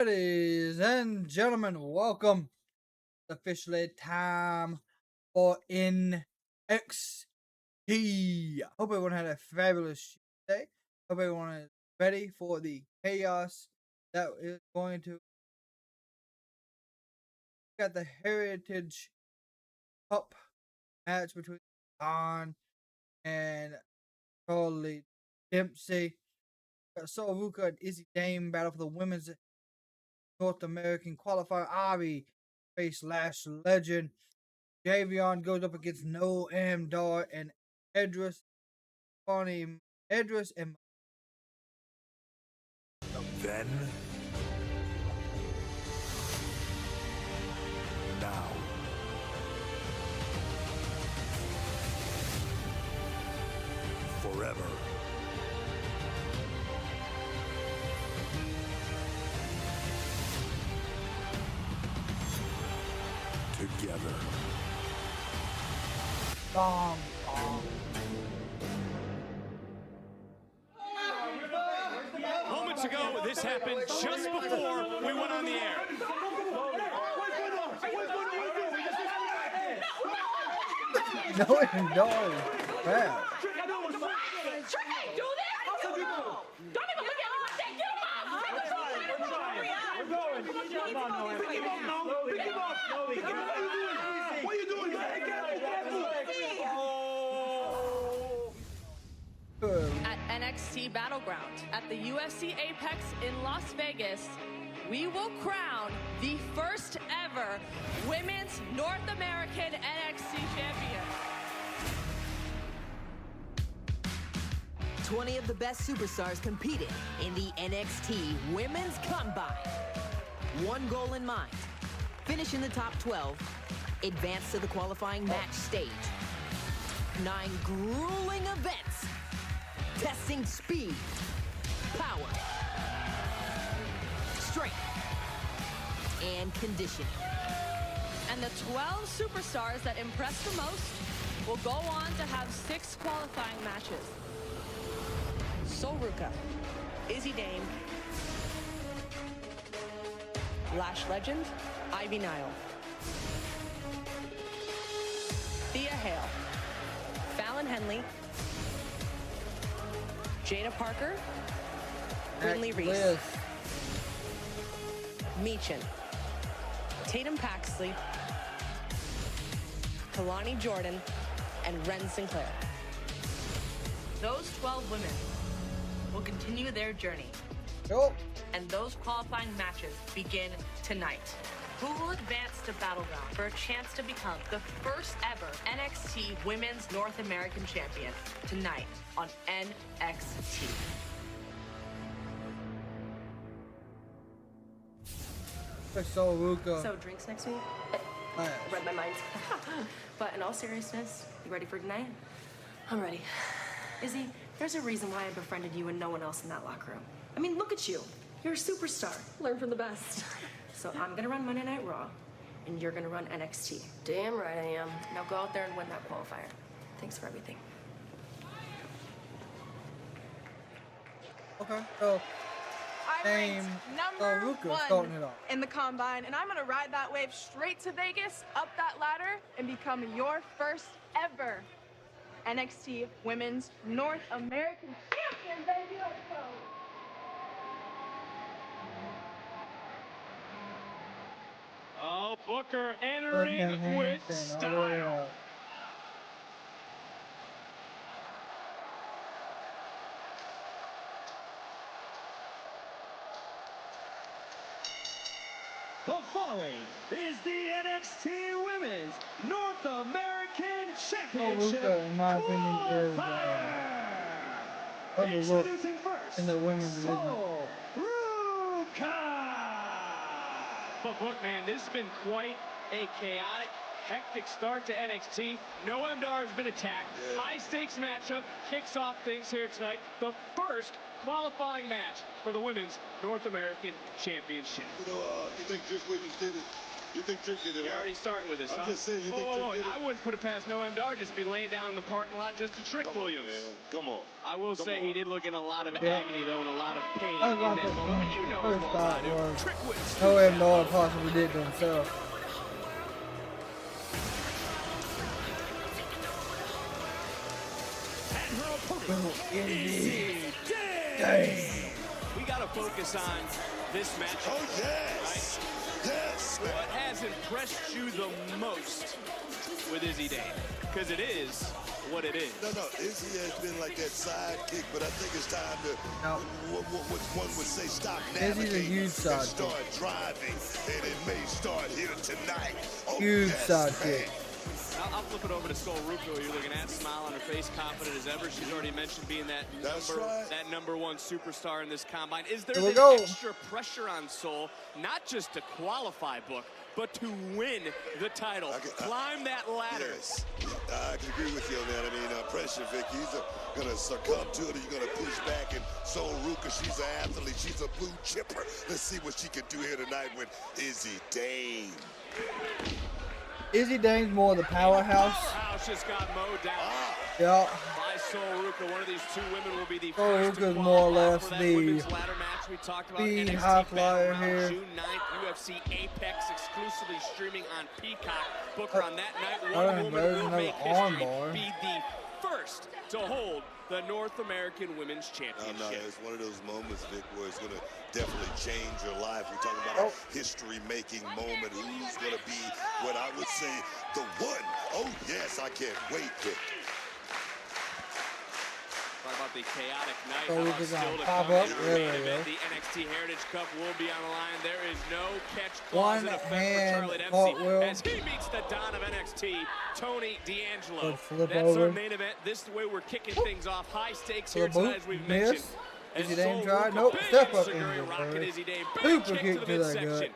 Ladies and gentlemen, welcome. Officially time for NXT. Hope everyone had a fabulous day. Hope everyone is ready for the chaos that is going to got the Heritage Cup match between Khan and Charlie Dempsey. Got Ruca and Izzi Dame battle for the women's North American qualifier. Ari face Lash legend. Javion goes up against No Dar and Edris. Funny Edris and Then, now, forever. Together. Bong Bong. Moments ago, this happened just before we went on the air. No Dar. Wow. What are you doing? At NXT Battleground at the UFC Apex in Las Vegas, we will crown the first ever Women's North American NXT Champion. 20 of the best superstars competing in the NXT Women's Combine. One goal in mind: finish in the top 12, advance to the qualifying match stage. 9 grueling events, testing speed, power, strength, and conditioning. And the 12 superstars that impress the most will go on to have 6 qualifying matches. Ruca, Izzi Dame, Lash legend, Nile, Thea Hale, Fallon Henley, Jada Parker, Brinley Reese, Meechin, Tatum Paxley, Kalani Jordan, and Ren Sinclair. Those 12 women will continue their journey. Nope. And those qualifying matches begin tonight. Who will advance to Battleground for a chance to become the first ever NXT Women's North American Champion tonight on NXT. Ruca. So drinks next week? Lash. Read my mind. But in all seriousness, you ready for tonight? I'm ready. Izzy, there's a reason why I befriended you and no one else in that locker room. I mean, look at you. You're a superstar. Learn from the best. So I'm gonna run Monday Night Raw, and you're gonna run NXT. Damn right I am. Now go out there and win that qualifier. Thanks for everything. Okay, so I'm Dame, ranked number Ruca starting it one off. in the Combine, and I'm gonna ride that wave straight to Vegas, up that ladder, and become your first ever NXT Women's North American Champion, baby. Let's go. Oh, Booker entering with style. The following is the NXT Women's North American Championship Ruca, in my opinion, is Qualifier. overlooked Introducing first, in the women's division. Ruca. But look, man, this has been quite a chaotic, hectic start to NXT. No Dar has been attacked. High-stakes matchup kicks off things here tonight. The first qualifying match for the Women's North American Championship. You think Trish Williams did it? You think Trick did it? You're already starting with this, I'm huh? just saying, you think Trick did it? I wouldn't put it past No MDR just be laying down in the parking lot just to trick Williams. Come on. I will say he did look in a lot of agony, though, and a lot of pain I in got that the moment. You know first what thought I do. was Trick wins. No MDR possibly did to himself. Izzi. Dang. We got to focus on this match. Oh, yes. Right? Yes. What has impressed you the most with Izzi Dane? Because it is what it is. No, Izzi has been like that sidekick, but I think it's time to, what one would say, stop navigating a huge and sidekick. start driving, and it may start here tonight. Oh, Huge yes, sidekick. man. I'll flip it over to Skull Ruca, who you're looking at, smile on her face, confident as ever. She's already mentioned being that number one superstar in this combine. Is there extra pressure on Soul, not just to qualify, Book, but to win the title, climb that ladder? Yes, I can agree with you on that. I mean, pressure, Vic. He's going to succumb to it. He's going to push back. And Soul Ruca, she's an athlete. She's a blue chipper. Let's see what she can do here tonight with Izzi Dane. Izzi Dane's more the powerhouse. Powerhouse just got mowed down. Yeah. By Soul Ruca. One of these two women will be the Soul first to Ruca's more or less for that the women's ladder match we talked about. speed NXT high flyer Battleground, here. June 9th, UFC Apex exclusively streaming on Peacock. Booker on that night, I one don't woman know, will there's make another history, armbar. be the first to hold the North American Women's Championship. No, it's one of those moments, Vic, where it's going to definitely change your life. We're talking about a history-making moment. Who's going to be what I would say the one? Oh, yes, I can't wait, Vic. Talk about the chaotic night. So How we about can still to pop come up. in our There main we event? go. The NXT Heritage Cup will be on the line. There is no catch clause One in effect for hand Charlie Dempsey cartwheel. as he meets the Don of NXT, Tony D'Angelo. Good flip That's over. our main event. This is the way we're kicking things off. High stakes here Flip tonight, boot. as we've Miss. mentioned. Izzi As Dane Soul tried. Ruca, Nope. big Step up Enziguri into rocking it. Izzi Dane. Big Super kick kick to to the the gut. midsection.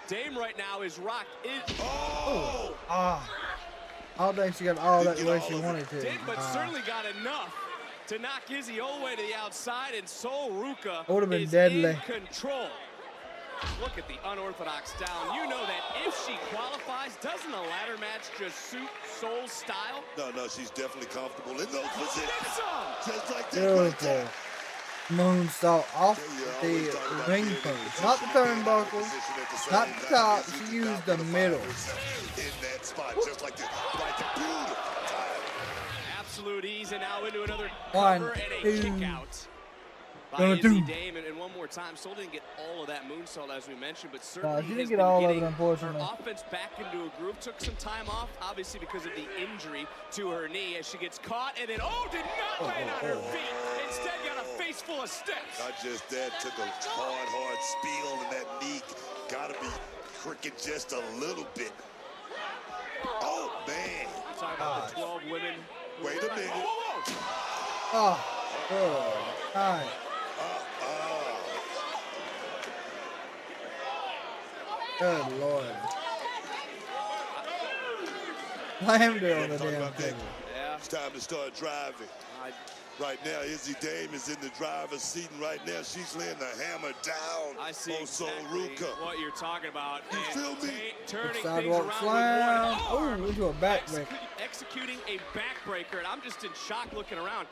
Dame right now is rocked. Oh. I don't think she got all that the way she wanted to. Did, but certainly got enough to knock Izzi all the way to the outside, and Soul Ruca That would've been is deadly. in control. Look at the unorthodox down. You know that if she qualifies, doesn't a ladder match just suit Soul's style? No, she's definitely comfortable in those positions. Get some! Just like that right Beautiful. there. Moonsault off the ring post. Not the turnbuckle. Not the top. She used the middle. In that spot, just like this. Right there. Beautiful. Absolute ease, and now into another One, cover and a two. kick out. By Gonna Izzi do. Dame, and one more time, Soul didn't get all of that moonsault as we mentioned, but certainly she has didn't get been all of it, getting unfortunately. her offense back into a groove. Took some time off, obviously because of the injury to her knee as she gets caught, and then did not land on her feet. Instead, got a face full of steps. Not just that, took a hard spiel, and that knee gotta be crooked just a little bit. Oh man! Talking about the 12 women. Wait a minute. Oh, good. Nice. Good Lord. Slammed her on the damn thing. Yeah. It's time to start driving. Right now, Izzi Dame is in the driver's seat, and right now she's laying the hammer down I see on Soul exactly Ruca. what you're talking about. You feel me? Turning things Sidewalk around slam. with one arm. Oh, into a backbreaker. Executing a backbreaker, and I'm just in shock looking around.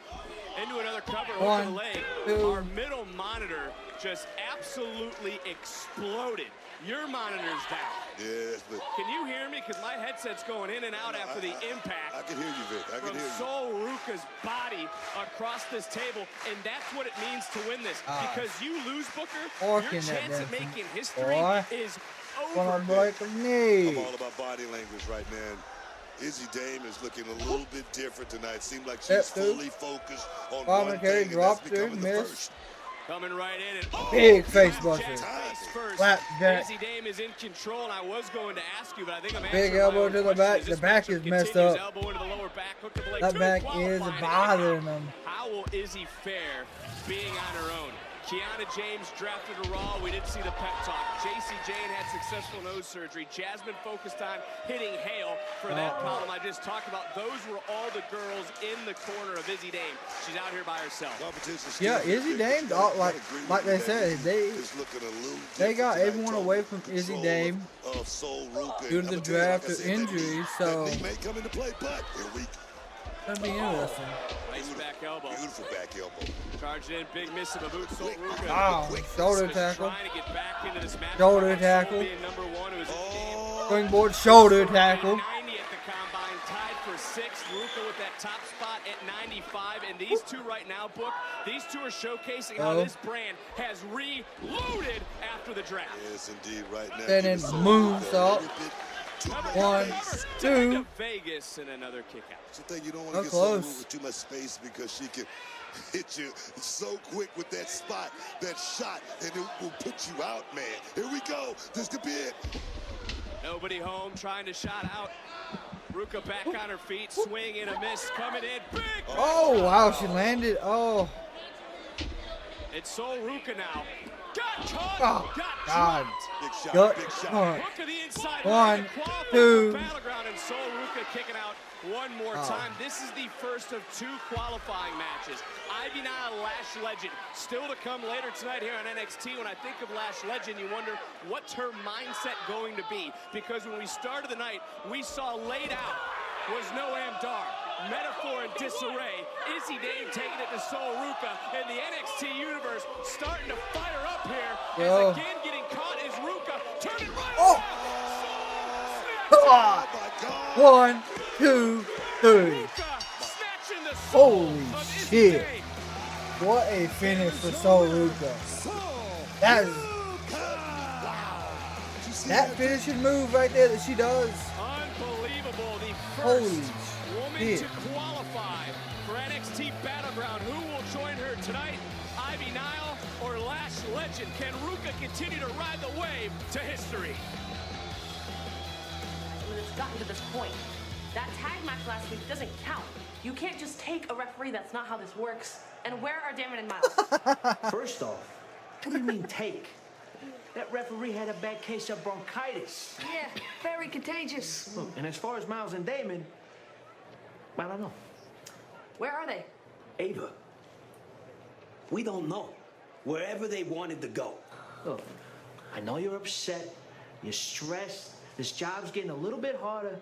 Into another cover, hook One, of the leg. two. Our middle monitor just absolutely exploded. Your monitor's down. Yes, but Can you hear me? Because my headset's going in and out after the impact. I can hear you, Vic. I can From hear you. Soul Ruca's body across this table, and that's what it means to win this. Because you lose, Booker, your Orking that chance at Dempsey. making history Boy. is Gonna over. break a knee. I'm all about body language right now. Izzi Dame is looking a little bit different tonight. Seems like she's Step two. fully focused on Bottom one carry, thing, and that's dropped her, becoming the missed. first. Coming right in and Big face Jack buster. face first. Flapjack. Izzi Dame is in control, and I was going to ask you, but I think I'm Big answering my elbow own to the question back. as The this back matchup is messed continues. up. Elbow into the lower back, hook to the leg. That Two back is qualifying. bothering him. How will Izzi fare being on her own? Kiana James drafted to Raw. We didn't see the pep talk. JC Jane had successful nose surgery. Jasmine focused on hitting Hale for that problem I just talked about. Those were all the girls in the corner of Izzi Dame. She's out here by herself. Yeah, Izzi Dame, like they said, they got everyone away from Izzi Dame due to the draft or injury, so that'd be interesting. Nice back elbow. Beautiful back elbow. Charged in, big miss of a boot. Sol Ruca. Wow, shoulder tackle. Trying to get back into this match. Shoulder tackle. Number one, who was Springboard shoulder tackle. 90 at the combine, tied for 6th. Ruca with that top spot at 95. And these two right now, Book, these two are showcasing how this brand has reloaded after the draft. Yes, indeed, right now. Then in moonsault. 1, 2. Vegas and another kick out. You don't want to get someone with too much space because she can hit you so quick with that spot, that shot, and it will put you out, man. Here we go. This could be it. Nobody home, trying to shot out. Ruca back on her feet, swing and a miss, coming in big. Oh, wow, she landed. Oh. It's Sol Ruca now. Got caught. Oh, got God. Big shot, Good. big shot. Look at the inside. 1, 2. Battleground, and Sol Ruca kicking out one more time. This is the first of 2 qualifying matches. Ivy Nile, Lash Legend. Still to come later tonight here on NXT. When I think of Lash Legend, you wonder what's her mindset going to be. Because when we started the night, we saw laid out was Noam Dar. Metaphor and disarray. Izzi Dame taking it to Sol Ruca, and the NXT universe starting to fire up here. As again getting caught is Ruca. Turn it right. Oh. 1, 2, 3. Holy shit. What a finish for Sol Ruca. That finishing move right there that she does. Unbelievable. The Holy first woman shit. to qualify for NXT Battleground. Who will join her tonight? Ivy Nile or Lash Legend? Can Ruca continue to ride the wave to history? When it's gotten to this point, that tag match last week doesn't count. You can't just take a referee. That's not how this works. And where are Damon and Miles? First off, what do you mean take? That referee had a bad case of bronchitis. Yeah, very contagious. Look, and as far as Miles and Damon, I don't know. Where are they? Ava, we don't know. Wherever they wanted to go. Look, I know you're upset, you're stressed, this job's getting a little bit harder,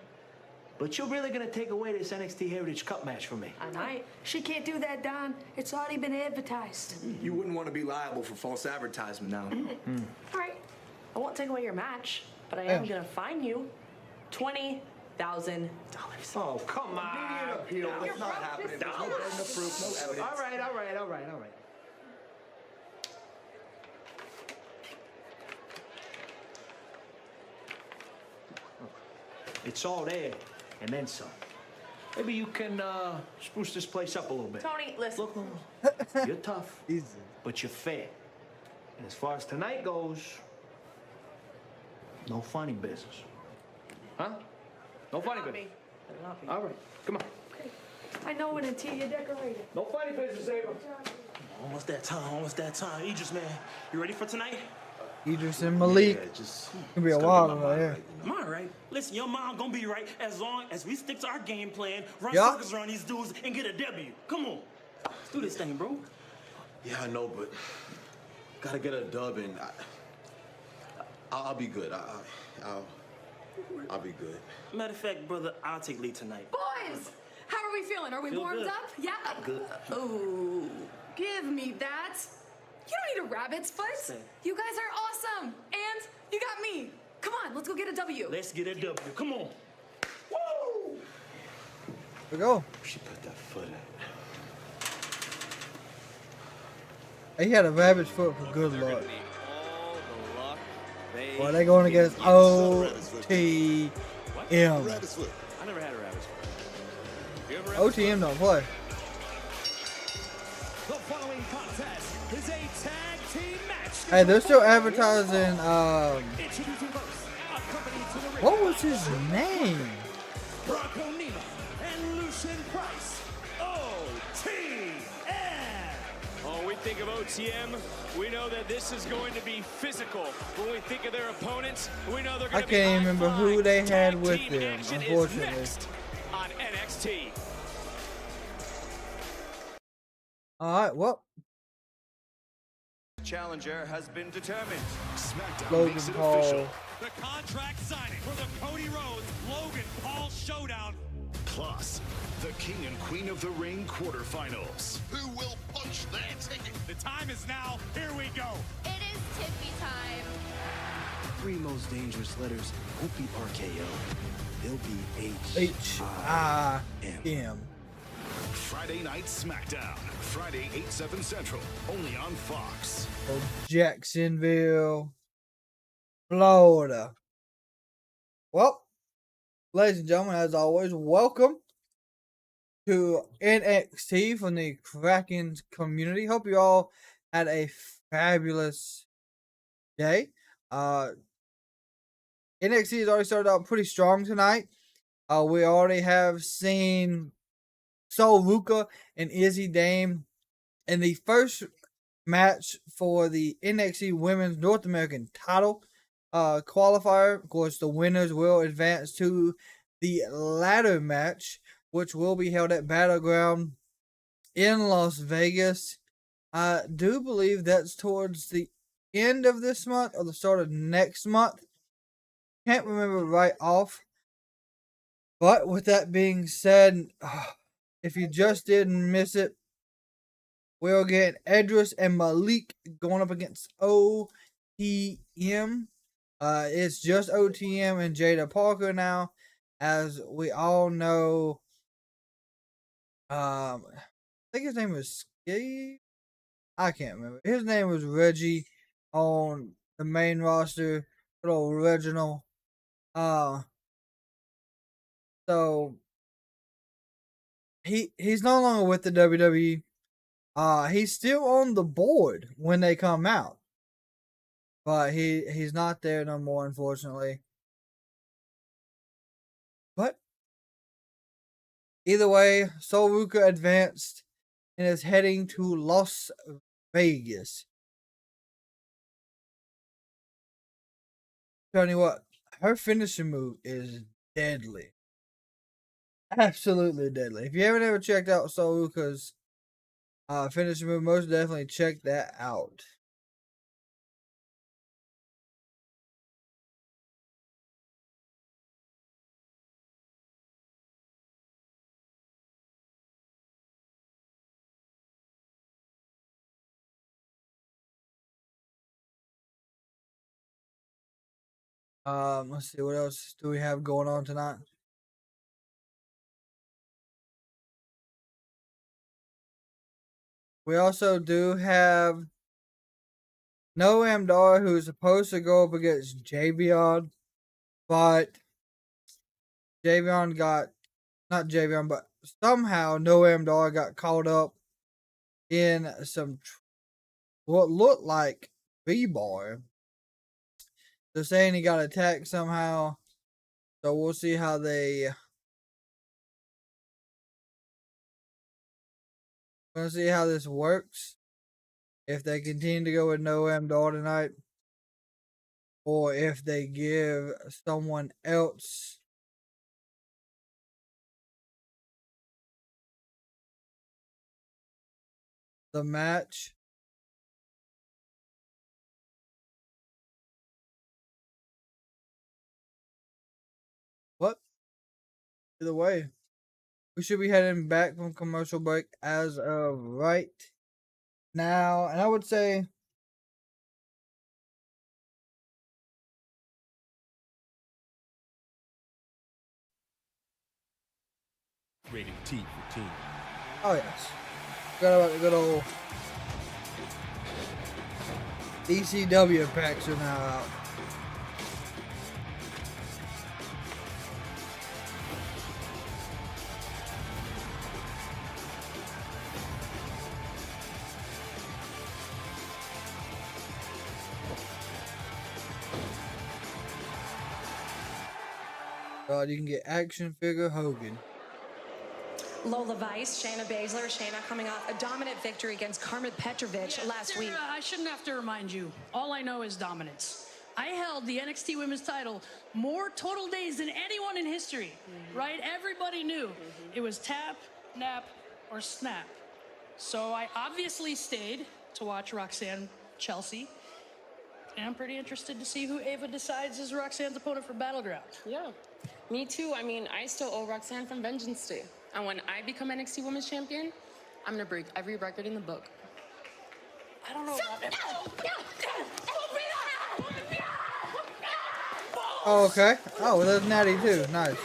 but you're really gonna take away this NXT Heritage Cup match from me. I might. She can't do that, Don. It's already been advertised. You wouldn't want to be liable for false advertisement now. All right. I won't take away your match, but I am going to fine you $20,000. Oh, come on. Appeal. That's not happening. There's no burden of proof, no evidence. All right. It's all there, and then some. Maybe you can spruce this place up a little bit. Tony, listen. Look, you're tough, Easy. but you're fair. And as far as tonight goes, no funny business. Huh? No funny business. All right, come on. Okay. I know it until you decorate it. No funny business, Ava. Almost that time. Idris, man, you ready for tonight? Idris and Malik. Yeah, just Gonna be a while over there. I'm all right. Listen, your mom gonna be right as long as we stick to our game plan, run Yeah. circles around these dudes, and get a W. Come on. Let's do this thing, bro. Yeah, I know, but gotta get a dub, and I'll be good. I'll be good. Matter of fact, brother, I'll take lead tonight. Boys, how are we feeling? Are we Feel warmed good. up? Yeah. Good. Ooh, give me that. You don't need a rabbit's foot. You guys are awesome. And you got me. Come on, let's go get a W. Let's get a W. Come on. Woo! Here we go. She put that foot in. He had a rabbit's foot for good luck. All the luck Well, they're going against OTM. Rabbit's foot. I never had a rabbit's foot. You ever OTM don't play. The following contest is a tag team match. Hey, they're still advertising, Introducing first, accompanied to the ring. what was his name? Bronco Nima and Lucian Price. OTM. Oh, we think of OTM, we know that this is going to be physical. When we think of their opponents, we know they're going to be I can't even remember who they had with them, unfortunately. On NXT. Alright, well. Challenger has been determined. SmackDown Logan makes it Paul. official. The contract signing for the Cody Rhodes Logan Paul showdown. Plus, the King and Queen of the Ring quarterfinals. Who will punch their ticket? The time is now. Here we go. It is Tiffy time. Three most dangerous letters won't be RKO. They'll be H-I-M. Friday Night SmackDown. Friday, 8/7 Central. Only on Fox. Jacksonville, Florida. Well, ladies and gentlemen, as always, welcome to NXT from the KRAKENS community. Hope you all had a fabulous day. NXT has already started out pretty strong tonight. We already have seen Ruca and Izzi Dame in the first match for the NXT Women's North American title qualifier. Of course, the winners will advance to the ladder match, which will be held at Battleground in Las Vegas. I do believe that's towards the end of this month or the start of next month. Can't remember right off. But with that being said, if you just didn't miss it, we'll get Edris and Malik going up against OTM. It's just OTM and Jada Parker now. As we all know, I think his name was Steve. I can't remember. His name was Reggie on the main roster. Good old Reginald. So he's no longer with the WWE. He's still on the board when they come out, but he's not there no more, unfortunately. But either way, Ruca advanced and is heading to Las Vegas. Tell you what, her finishing move is deadly. Absolutely deadly. If you haven't ever checked out Ruca's finishing move, most definitely check that out. Let's see, what else do we have going on tonight? We also do have Noam Dar, who's supposed to go up against Javion, but but somehow Noam Dar got caught up in some what looked like V-bar. They're saying he got attacked somehow, so we'll see how they. We'll see how this works. If they continue to go with Noam Dar tonight, or if they give someone else the match. What? Either way, we should be heading back from commercial break as of right now. And I would say Rated T for teen. oh yes. Forgot about the good old ECW packs are now out. You can get action figure Hogan. Lola Vice, Shayna Baszler. Shayna coming off a dominant victory against Carmen Petrovic last week. I shouldn't have to remind you. All I know is dominance. I held the NXT Women's title more total days than anyone in history, right? Everybody knew it was tap, nap, or snap. So I obviously stayed to watch Roxanne Chelsea. And I'm pretty interested to see who Ava decides is Roxanne's opponent for Battleground. Yeah, me too. I mean, I still owe Roxanne from Vengeance Day. And when I become NXT Women's Champion, I'm gonna break every record in the book. I don't know about that. Oh, okay. Oh, well, there's Natty too. Nice.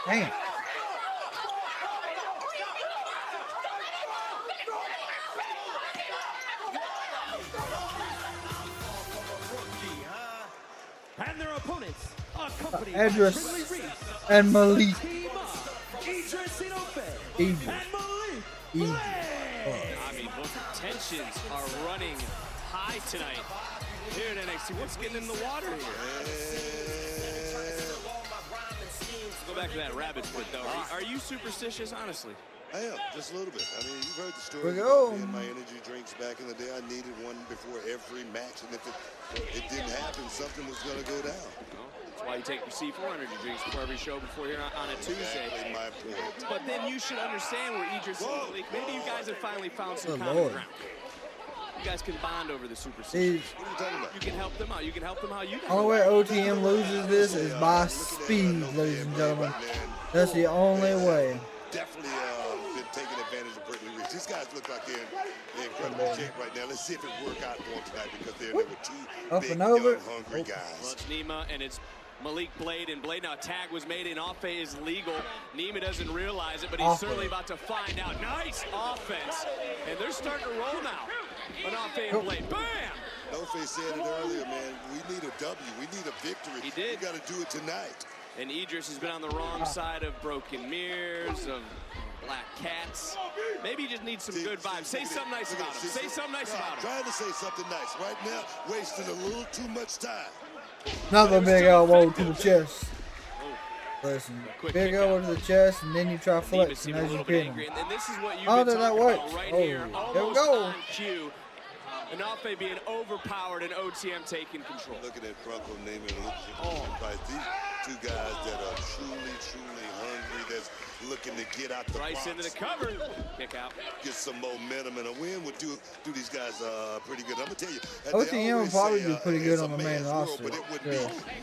Damn. And their opponents, accompanied Edris by Ridley Reese, and Malik. team up, Idris Inoue Idris. and Malik Idris. Blade. I mean, both tensions are running high tonight here at NXT. What's getting in the water here? Go back to that rabbit foot, though. Are you superstitious, honestly? I am, just a little bit. I mean, you've heard the story We about go. me and my energy drinks back in the day. I needed one before every match, and if it didn't happen, something was going to go down. Well, that's why you take your C4 energy drinks before every show before here on a Tuesday. Exactly my point. But then you should understand where Idris and Malik, maybe you guys have finally found some Good common Lord. ground. You guys can bond over the superstition. What are you talking about? You can help them out. You can help them how you can. Only way OTM loses this is by speed, ladies and gentlemen. That's the only way. Definitely been taking advantage of Brittany Reese. These guys look like they're in incredible shape right now. Let's see if it work out for them tonight because they're with two Up big, and over. young, hungry guys. Well, it's Nima and it's Malik Blade, and Blade now tag was made, and Afe is legal. Nima doesn't realize it, but he's Afe. certainly about to find out. Nice offense, and they're starting to roll now. An Afe and Blade, bam! Nofe said it earlier, man. We need a W. We need a victory. He did. We got to do it tonight. And Idris has been on the wrong side of broken mirrors, of black cats. Maybe he just needs some good vibes. Say something nice about him. Say something nice about him. Trying to say something nice. Right now, wasting a little too much time. Another big elbow to the chest. Oh. Listen, big elbow to the chest, and then you try flexing as you pin him. And this is what you've How been did that talking work? about right Oh, here. there we Almost go. on cue. Anafe being overpowered and OTM taking control. Looking at Bronco Neiman and these two guys that are truly, truly hungry, that's looking to get out the Rice box. into the cover. Kick out. Get some momentum, and a win would do these guys pretty good. I'm going to tell you. OTM would probably do pretty good on the main roster. But it would be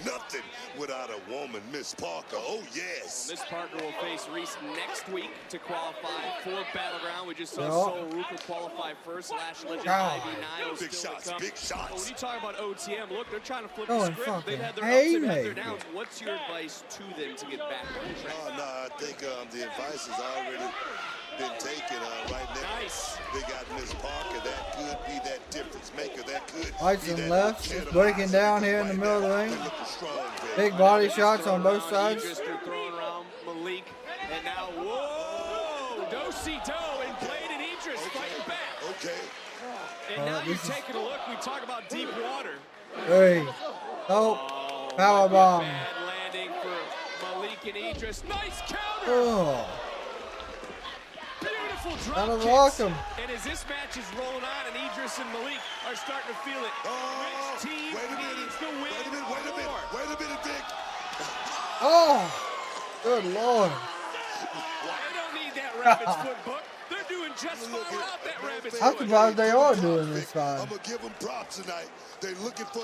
nothing without a woman, Miss Parker. Oh, yes. Miss Parker will face Reese next week to qualify for Battleground. We just saw Yeah. Soul Ruca qualify first. Lash legend God. Ivy Nile Big still shots, to come. big shots. When you talk about OTM, look, they're trying to flip Going the script. fucking They've had their ups, they've had their haymaker. downs. What's your advice to them to get back on track? No, I think the advice has already been taken right now. Nice. They got Miss Parker. That could be that difference maker. That could Rights be and that lefts, just legitimizing breaking down here in the right middle of the now. ring. They're looking strong, Big body shots on both sides. Idris they're throwing around Malik, and now, whoa! Do-si-do, and Blade and Idris fighting back. Okay. And now you're this is- taking a look. We talk about deep water. Hey. Nope. Oh, Power might be a bomb. bad landing for Malik and Idris. Nice counter. Oh. Beautiful drop That'll kicks. rock 'em. And as this match is rolling on, and Idris and Malik are starting to feel it. Which team Wait a minute. needs to win Wait a minute. Wait a minute. more? Wait a minute, Vic. Oh. Good Lord. They don't need that rabbit's foot book. They're doing just fine without that rabbit's I'm foot. surprised they are doing this fine. I'm going to give them props tonight. They're looking for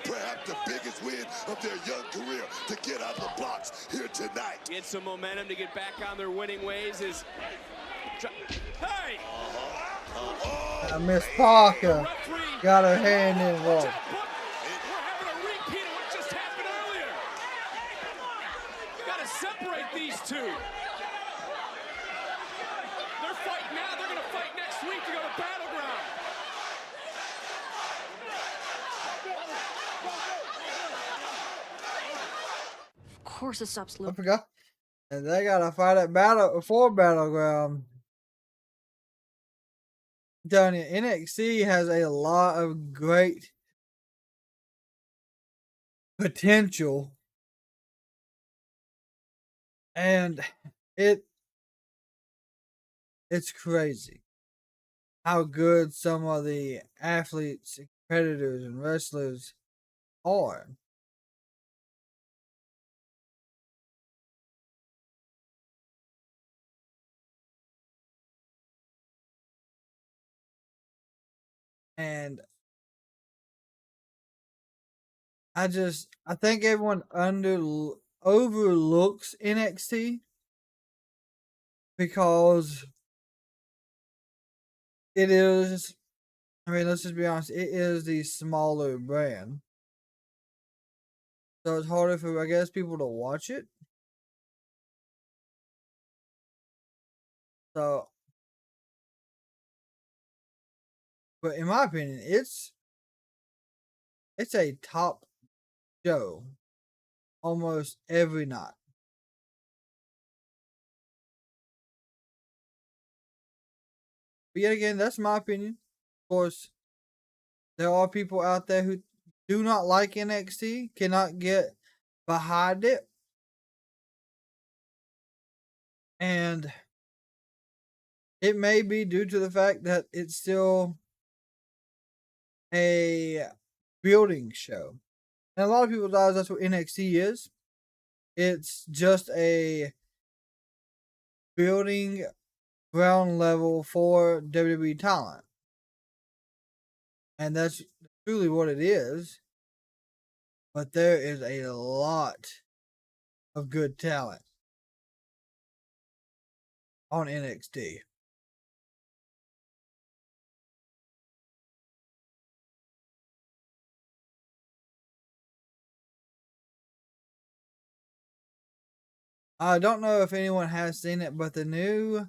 perhaps the biggest win of their young career to get out the blocks here tonight. Get some momentum to get back on their winning ways. Hey! Miss Parker got her hand involved. We're having a repeat of what just happened earlier. Got to separate these two. They're fighting now. They're going to fight next week to go to Battleground. Of course it stops I looping. forgot. And they gotta fight at Battleground. I'm telling you, NXT has a lot of great potential, and it's crazy how good some of the athletes, competitors, and wrestlers are. And I think everyone overlooks NXT because it is, I mean, let's just be honest, it is the smaller brand. So it's harder for, I guess, people to watch it. So, but in my opinion, it's a top show almost every night. But yet again, that's my opinion. Of course, there are people out there who do not like NXT, cannot get behind it. And it may be due to the fact that it's still a building show. And a lot of people's eyes, that's what NXT is. It's just a building ground level for WWE talent. And that's truly what it is. But there is a lot of good talent on NXT. I don't know if anyone has seen it, but the new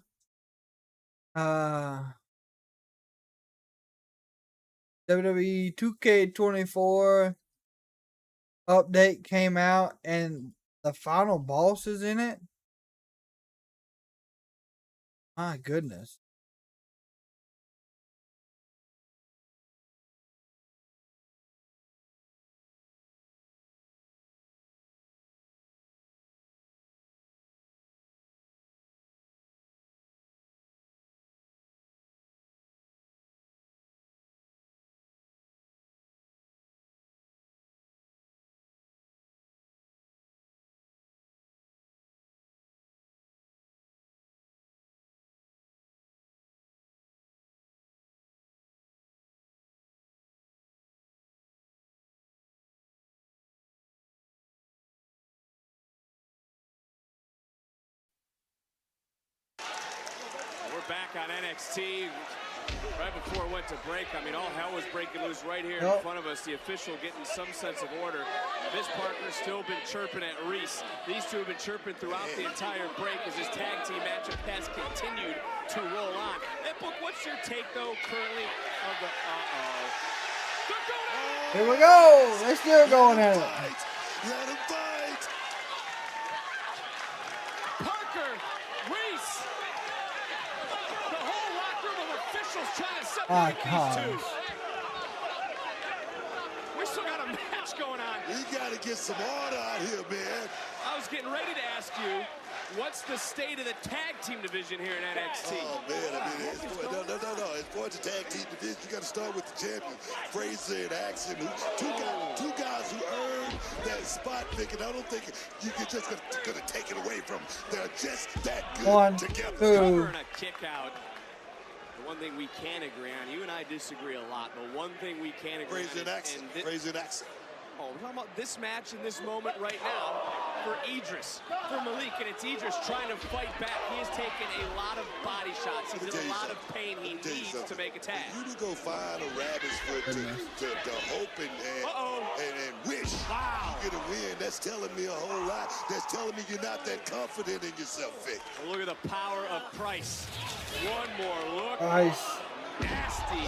WWE 2K24 update came out, and the final boss is in it. My goodness. We're back on NXT. Right before it went to break, I mean, all hell was breaking loose right here in front of us. The official getting some sense of order. Miss Parker's still been chirping at Reese. These two have been chirping throughout the entire break as this tag team matchup has continued to roll on. And Book, what's your take, though, currently of the... Here we go. They're still going at it. Let him fight. Parker, Reese. The whole locker room of officials trying to My separate gosh. these two. We still got a match going on. We got to get some order out here, man. I was getting ready to ask you, what's the state of the tag team division here in NXT? Oh, man, I mean, no. As far as the tag team division, you got to start with the champion, Fraser and Axel, two guys who earned that spot, Vic, and I don't think you're just going to take it away from them. They're just that good together. Cover and a kick out. The one thing we can agree on, you and I disagree a lot, but one thing we can agree Fraser on. Fraser and Axel. Oh, we're talking about this match in this moment right now for Idris, for Malik, and it's Idris trying to fight back. He has taken a lot of body shots. He's in a lot of pain. He needs to make a tag. You to go find a rabbit's foot to hope and wish you get a win. That's telling me a whole lot. That's telling me you're not that confident in yourself, Vic. Well, look at the power of Price. One more look. Price. Nasty.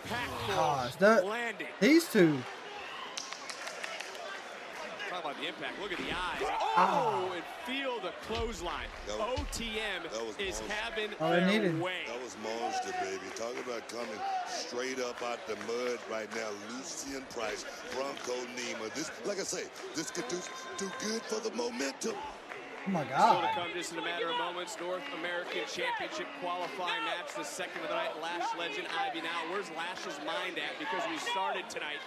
Impactful Gosh, landing. these two. Talk about the impact. Look at the eyes. Oh, and feel the clothesline. OTM is having their way. That was monster, baby. Talk about coming straight up out the mud right now. Lucian Price, Bronco Nima. This, like I say, this could do good for the momentum. Oh my Still God. to come just in a matter of moments. North American Championship qualifying match, the second of the night. Lash legend Ivy Nile. Where's Lash's mind at? Because we started tonight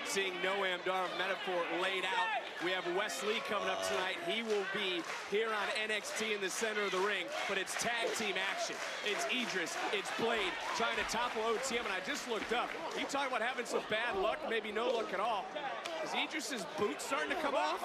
seeing Noam Dar metaphor laid out. We have Wesley coming up tonight. He will be here on NXT in the center of the ring, but it's tag team action. It's Idris, it's Blade trying to topple OTM, and I just looked up. You talk about having some bad luck, maybe no luck at all. Is Idris's boot starting to come off?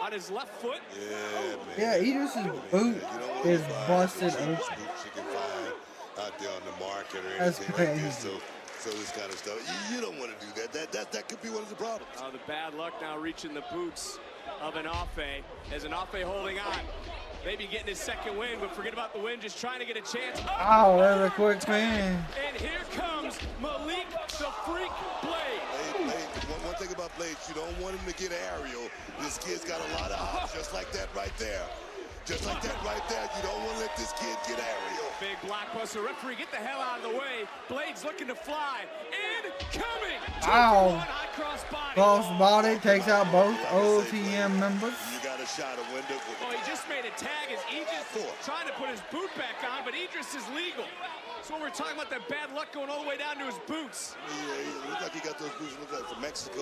On his left foot? Yeah, man. Yeah, Idris's boot is busted open. Boots you can find out there on the market or That's anything like crazy. this. So this kind of stuff, you don't want to do that. That could be one of the problems. The bad luck now reaching the boots of an Afe. As an Afe holding on. Maybe getting his second win, but forget about the win, just trying to get a chance. Oh, there's a quick spin. And here comes Malik the Freak Blade. One thing about Blade, you don't want him to get aerial. This kid's got a lot of hops, just like that right there. Just like that right there. You don't want to let this kid get aerial. Big blockbuster referee, get the hell out of the way. Blade's looking to fly. Incoming! Ow. Crossbody. Crossbody takes out both OTM members. You got a shot, a window. Well, he just made a tag as Idris trying to put his boot back on, but Idris is legal. So we're talking about that bad luck going all the way down to his boots. Yeah, he looked like he got those boots look like from Mexico.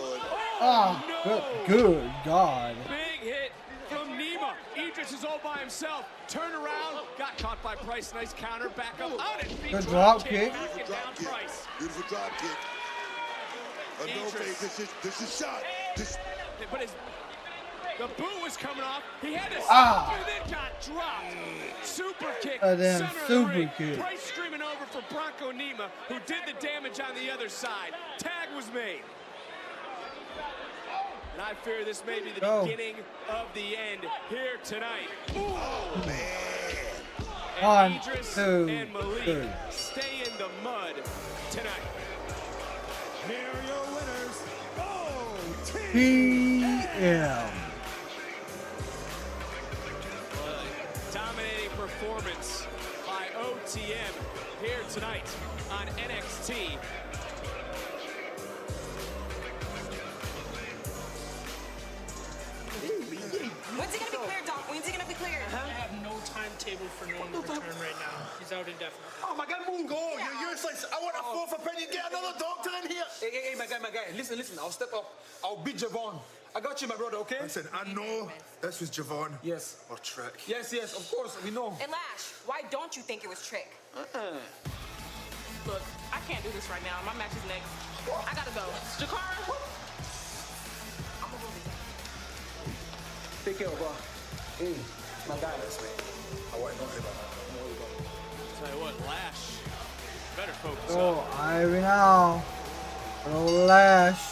Oh, no! Good God. Big hit from Nima. Idris is all by himself. Turn around, got caught by Price. Nice counter, back up on it. Good drop kick. Beautiful drop kick. Price. Beautiful drop kick. No face. This is shot. But the boot was coming off. He had to Ah. and then got dropped. Super kick. A damn Center of the super ring. kick. Price screaming over for Bronco Nima, who did the damage on the other side. Tag was made. And I fear this may be the beginning of the end here tonight. Oh, man. And 1, Idris 2, and Malik 3. stay in the mud tonight. Here are your winners, PM. Dominating performance by OTM here tonight on NXT. When's he gonna be cleared, Doc? When's he gonna be cleared? I have no timetable for Nolan to return right now. He's out indefinitely. Oh my God, move! Go! You're like, I want a 4 for penny. Get another doctor in here. Hey, my guy. Listen. I'll step up. I'll beat Javon. I got you, my brother. Okay? Listen, I know that's with Javon. Yes. Or Trek. Yes, of course, we know. And Lash, why don't you think it was Trick? Look, I can't do this right now. My match is next. I gotta go. Jakara? Take care, bro. Hey, my guy. I wasn't gonna hit on that. Tell you what, Lash better focus Oh, up. Ivy now. Oh, Lash.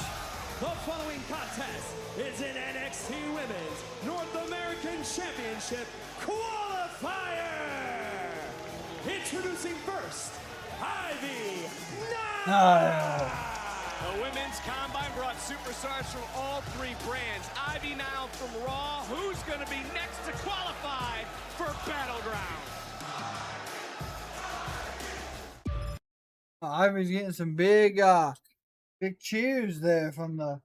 The following contest is an NXT Women's North American Championship Qualifier. Introducing first, Ivy Nile. The women's combine brought superstars from all three brands. Ivy Nile from Raw. Who's going to be next to qualify for Battleground? Ivy's getting some big cheers there from the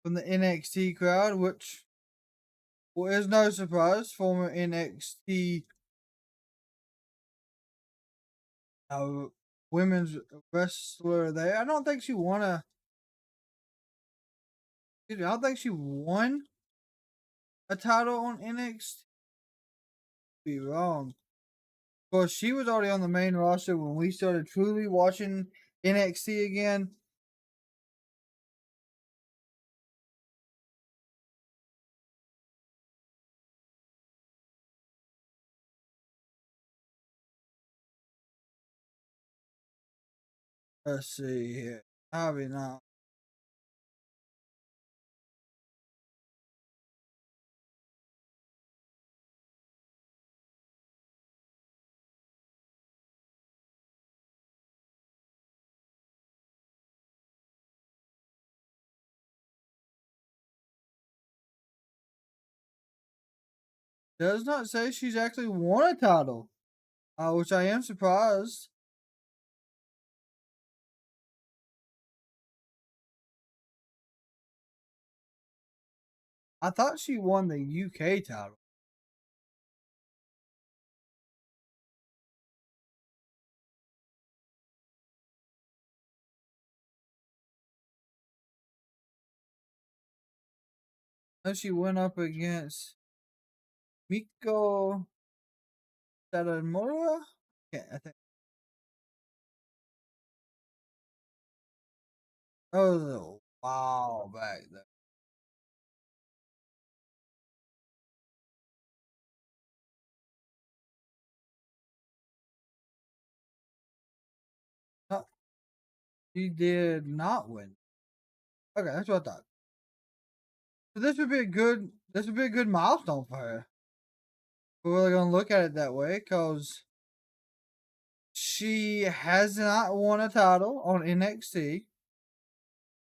NXT crowd, which is no surprise. Former NXT women's wrestler there. I don't think she won a title on NXT. Be wrong. Of course, she was already on the main roster when we started truly watching NXT again. Let's see here. Ivy now. Does not say she's actually won a title, which I am surprised. I thought she won the UK title. No, she went up against Miko Satomura. Yeah, I think. That was a while back there. No, she did not win. Okay, that's what I thought. So this would be a good milestone for her. We're really gonna look at it that way, because she has not won a title on NXT.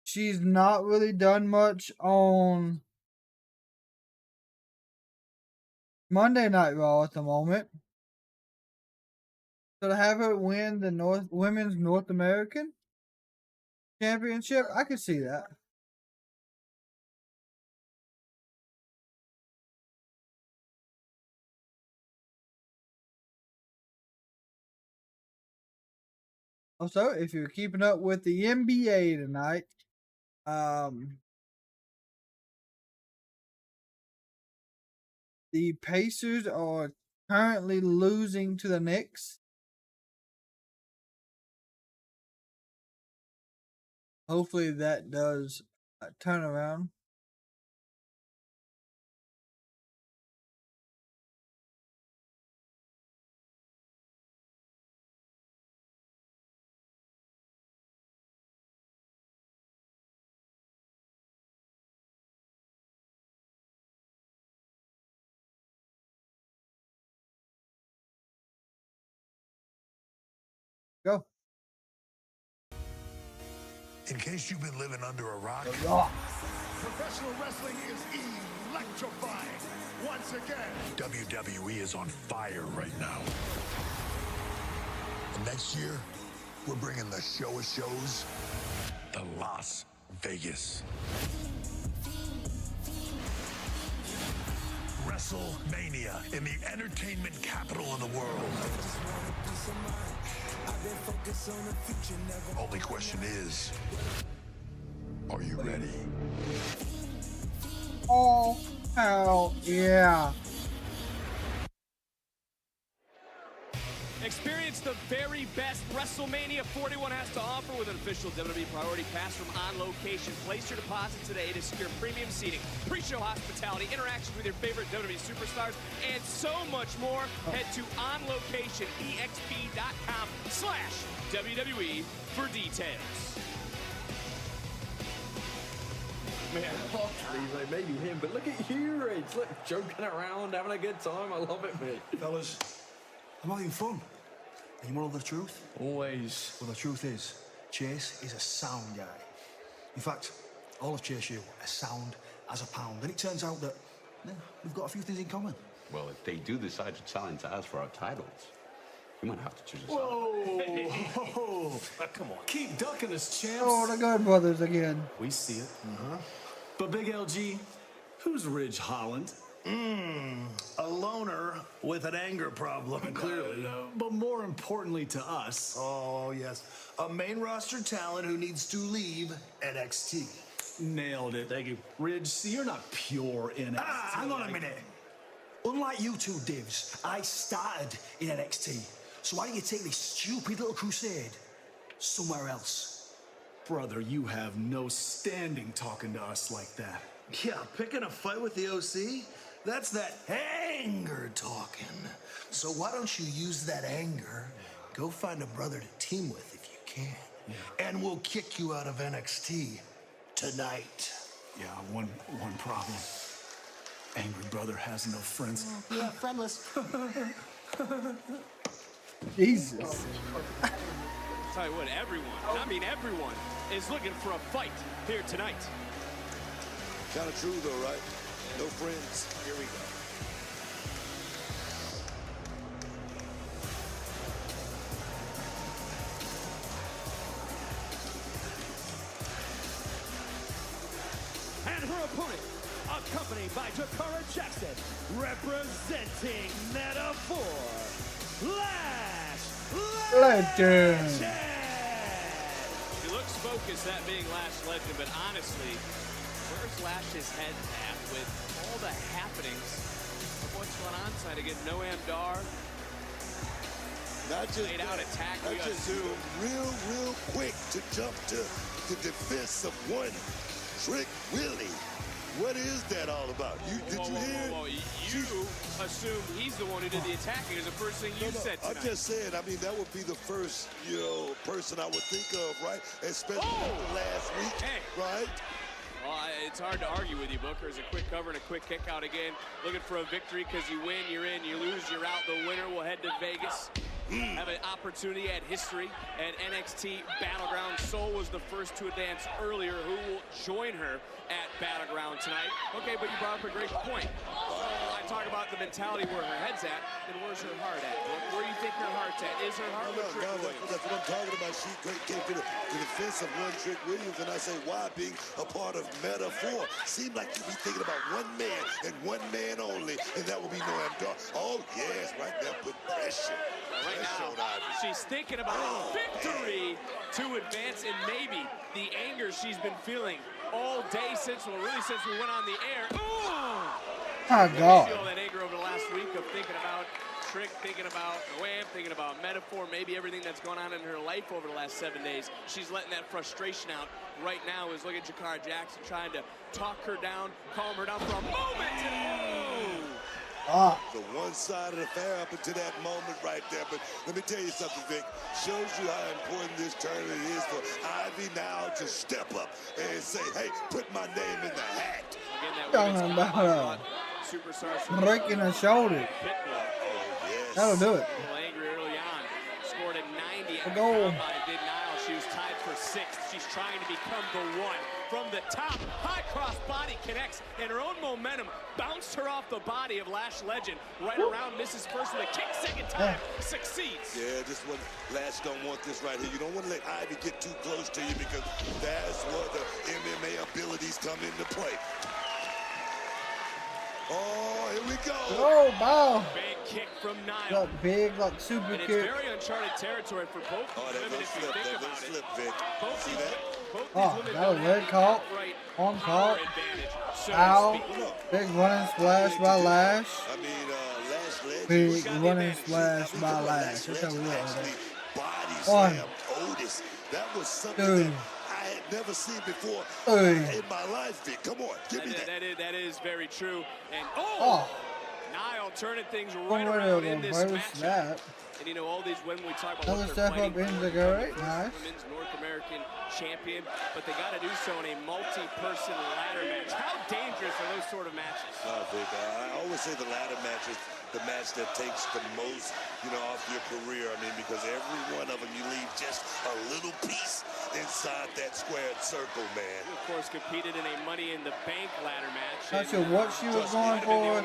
She's not really done much on Monday Night Raw at the moment. So to have her win the Women's North American Championship, I could see that. Also, if you're keeping up with the NBA tonight, the Pacers are currently losing to the Knicks. Hopefully that does turn around. Go. In case you've been living under a rock, Professional wrestling is electrifying once again. WWE is on fire right now. And next year, we're bringing the show of shows to Las Vegas. WrestleMania in the entertainment capital of the world. Only question is, are you ready? Oh, hell yeah. Experience the very best WrestleMania 41 has to offer with an official WWE Priority Pass from On Location. Place your deposit today to secure premium seating, pre-show hospitality, interactions with your favorite WWE superstars, and so much more. Head to onlocationexp.com/WWE for details. Man, I may be him, but look at you, Rich. Look, joking around, having a good time. I love it, mate. Fellas, I'm having fun. And you want to know the truth? Always. Well, the truth is, Chase is a sound guy. In fact, all of Chase U are sound as a pound. And it turns out that we've got a few things in common. Well, if they do decide to challenge us for our titles, you might have to choose us. Whoa! Come on. Keep ducking us, champs. Oh, the Good Brothers again. We see it. But Big LG, who's Ridge Holland? A loner with an anger problem, clearly. But more importantly to us. Oh, yes. A main roster talent who needs to leave NXT. Nailed it. Thank you. Ridge, see, you're not pure NXT. Hang on a minute. Unlike you two divs, I started in NXT. So why don't you take this stupid little crusade somewhere else? Brother, you have no standing talking to us like that. Yeah, picking a fight with the OC? That's that anger talking. So why don't you use that anger, go find a brother to team with if you can, and we'll kick you out of NXT tonight. Yeah, one problem. Angry brother has no friends. Yeah, friendless. Jesus. Tell you what, everyone is looking for a fight here tonight. Kind of true, though, right? No friends. Here we go. accompanied by Jakara Jackson, representing Metaphor, Lash Legend. She looks focused, that being Lash Legend, but honestly, where's Lash's head at with all the happenings of what's going on tonight? Again, Noam Dar. Not just laid out attack, we just assume. Real quick to jump to the defense of One Trick Willie. What is that all about? Did you hear? You assume he's the one who did the attacking is the first thing you said tonight. I'm just saying, I mean, that would be the first, person I would think of, right? Especially after last week, right? Well, it's hard to argue with you, Booker. It's a quick cover and a quick kick out again. Looking for a victory because you win, you're in. You lose, you're out. The winner will head to Vegas. Have an opportunity at history at NXT Battleground. Soul was the first to advance earlier. Who will join her at Battleground tonight? Okay, but you brought up a great point. I talk about the mentality where her head's at, then where's her heart at? Where do you think her heart's at? Is her heart with Trick Williams? That's what I'm talking about. She came to the defense of One Trick Williams, and I say, why being a part of Metaphor? Seemed like you'd be thinking about one man and one man only, and that would be Noam Dar. Oh, yes, right there, put pressure. Right now, she's thinking about victory to advance, and maybe the anger she's been feeling all day since we went on the air. My God. Feel that anger over the last week of thinking about Trick, thinking about Wham, thinking about Metaphor, maybe everything that's going on in her life over the last 7 days. She's letting that frustration out right now. Is look at Jakara Jackson trying to talk her down, calm her down for a moment. So one side of the fair up until that moment right there. But let me tell you something, Vic. Shows you how important this tournament is for Ivy now to step up and say, hey, put my name in the hat. Talking about breaking her shoulder. That'll do it. Angry early on. Scored a 90 a goal. Did Nile. She was tied for 6th. She's trying to become the one. From the top, high cross body connects, and her own momentum bounced her off the body of Lash Legend. Right around, misses first with a kick, second time, succeeds. Yeah, just what Lash don't want this right here. You don't want to let Ivy get too close to you because that's where the MMA abilities come into play. Oh, here we go. Oh, wow. Big kick from Nile. Like big, like super and kick. It's very uncharted territory for both women if you think about it. Vic. See that? That was red caught. On caught. Ow. Big running splash by Lash. I mean, Lash Big running splash by Lash. That's how we look at that. Body slam Otis. That was something that I had never seen before in my life, Vic. Come on, give me that. That is very true. And Nile turning things right Right around in this match. that. And you know, all these when we talk about Another what they're step up fighting into for, the right. Nice. Women's North American champion, but they got to do so in a multi-person ladder match. How dangerous are those sort of matches? Vic, I always say the ladder match is the match that takes the most, off your career. I mean, because every one of them you leave just a little piece inside that squared circle, man. You, of course, competed in a Money in the Bank ladder match. Not sure what she was going for.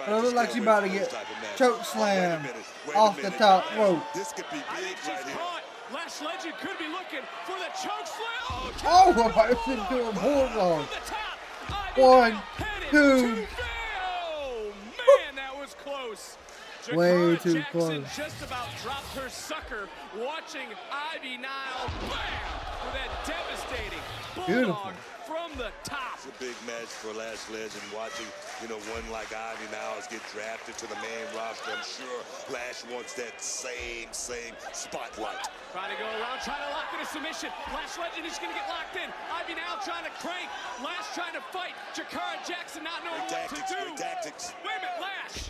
But it looked like she about to get choke slam off the top rope. This could be big right here. Lash Legend could be looking for the choke slam. Oh, it's into a bulldog. 1, 2. Oh, man, that was close. Way too Jackson close. Just about dropped her sucker. Watching Ivy Nile, bam, with that devastating bulldog from the top. It's a big match for Lash Legend. Watching, one like Ivy Nile get drafted to the main roster. I'm sure Lash wants that same spotlight. Trying to go around, trying to lock in a submission. Lash Legend is going to get locked in. Ivy Nile trying to crank. Lash trying to fight. Jakara Jackson not knowing what to do. Tactics. Wait a minute, Lash.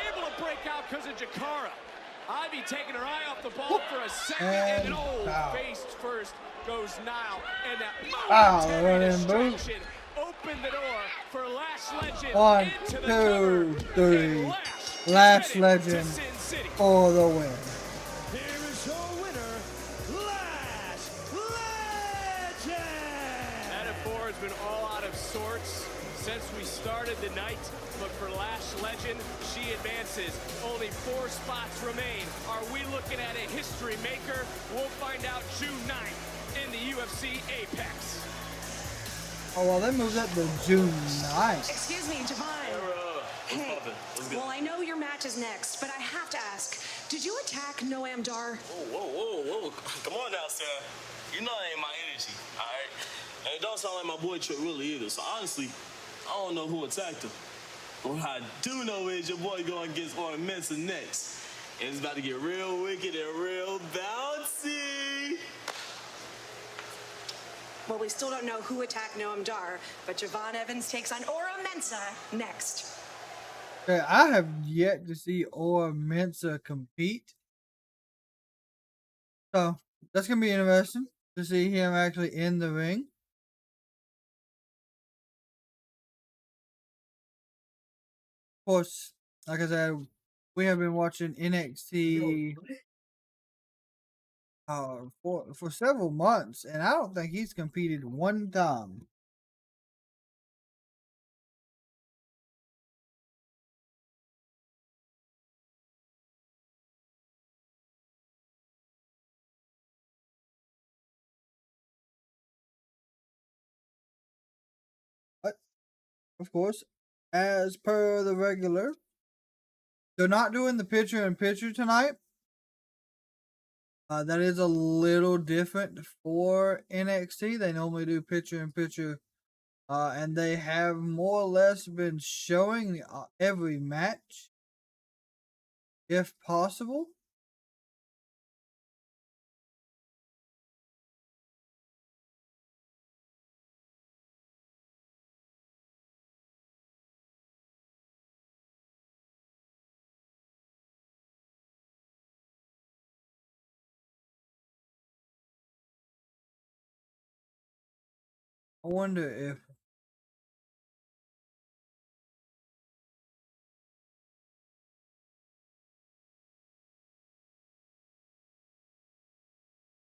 Able to break out because of Jakara. Ivy taking her eye off the ball for a second, and face first goes Nile, and that momentary distraction opened the door for Lash Legend. 1, 2, 3. Lash Legend for the win. Here is your winner, Lash Legend. Metaphor has been all out of sorts since we started the night, but for Lash Legend, she advances. Only 4 spots remain. Are we looking at a history maker? We'll find out June 9th in the UFC Apex. Oh, well, they moved that to June 9th. Excuse me, Javon. Hey, well, I know your match is next, but I have to ask, did you attack Noam Dar? Whoa. Come on now, Sarah. You know that ain't my energy, all right? And it don't sound like my boy Trick really either. So honestly, I don't know who attacked him. But what I do know is your boy going against WWENXT next. And it's about to get real wicked and real bouncy. Well, we still don't know who attacked Noam Dar, but Javon Evans takes on Ora Mensa next. Okay, I have yet to see Ora Mensa compete. So, that's going to be interesting to see him actually in the ring. Of course, like I said, we have been watching NXT for several months, and I don't think he's competed one time. But, of course, as per the regular, they're not doing the picture-in-picture tonight. That is a little different for NXT. They normally do picture-in-picture, and they have more or less been showing every match, if possible. I wonder if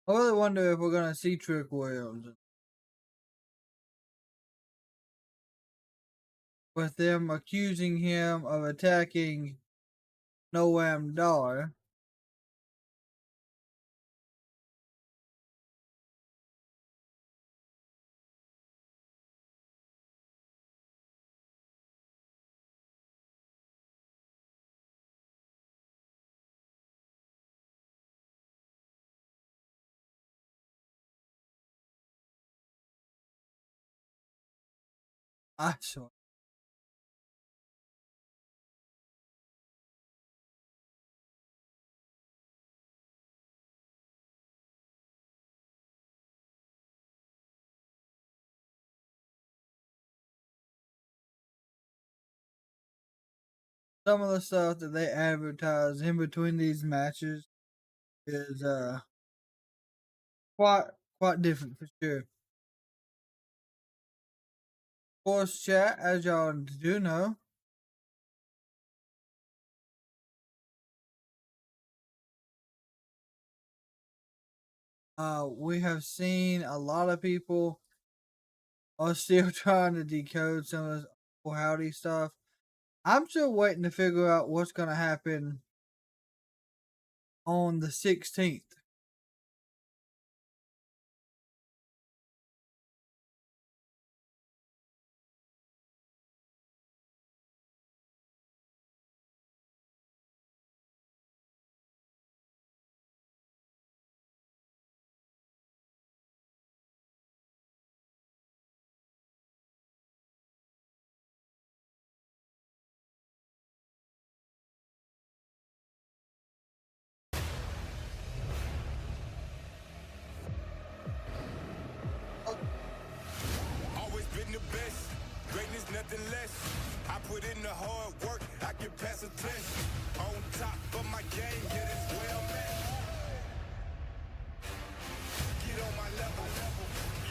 I really wonder if we're gonna see Trick Williams with them accusing him of attacking Noam Dar. I saw. Some of the stuff that they advertise in between these matches is quite different for sure. Of course, chat, as y'all do know, we have seen a lot of people are still trying to decode some of this howdy stuff. I'm still waiting to figure out what's going to happen on the 16th. Always been the best, greatness nothing less. I put in the hard work, I can pass a test. On top of my game, yeah, that's well met. Get on my level,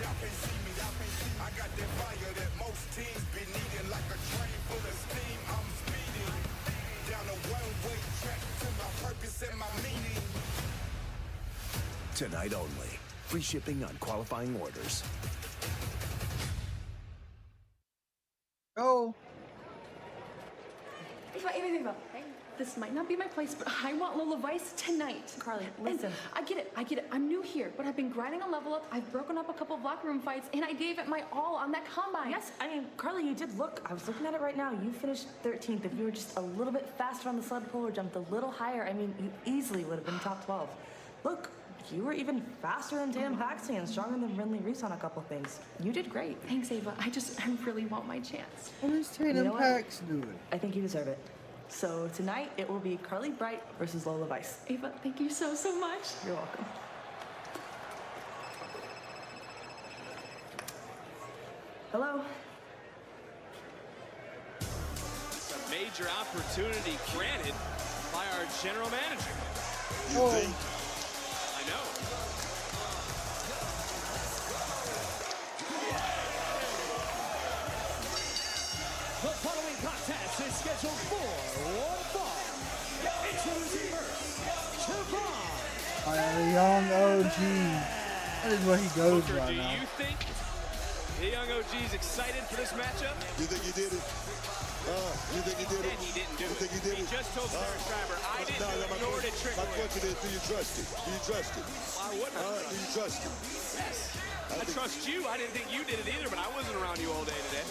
y'all can't see me, I got that fire that most teams be needing. Like a train full of steam, I'm speeding down a one-way track to my purpose and my meaning. Tonight only. Free shipping on qualifying orders. Go. Iba. this might not be my place, but I want Lola Vice tonight. Carly, listen. And I get it. I'm new here, but I've been grinding a level up. I've broken up a couple of locker room fights, and I gave it my all on that combine. Yes, I mean, Carly, you did look. I was looking at it right now. You finished 13th. If you were just a little bit faster on the sled pull or jumped a little higher, I mean, you easily would have been top 12. Look, you were even faster than Tatum Paxton and stronger than Brindley Reese on a couple things. You did great. Thanks, Ava. I really want my chance. What is Tatum Paxton doing? I think you deserve it. So tonight, it will be Carly Bright versus Lola Vice. Ava, thank you so much. You're welcome. Hello? It's a major opportunity granted by our general manager. You think? I know. The following contest is scheduled for one fall. Introducing first, The young OG. That is where he goes Booker, right do now. you think the young OG is excited for this matchup? You think he did it? You think he did it? And he didn't do you it. think he did He it? just told Sarah Schreiber, I didn't do it, nor did Trick My Williams. question is, do you trust it? Do you trust it? Why wouldn't I? Do you trust it? Yes. I trust you. I didn't think you did it either, but I wasn't around you all day today.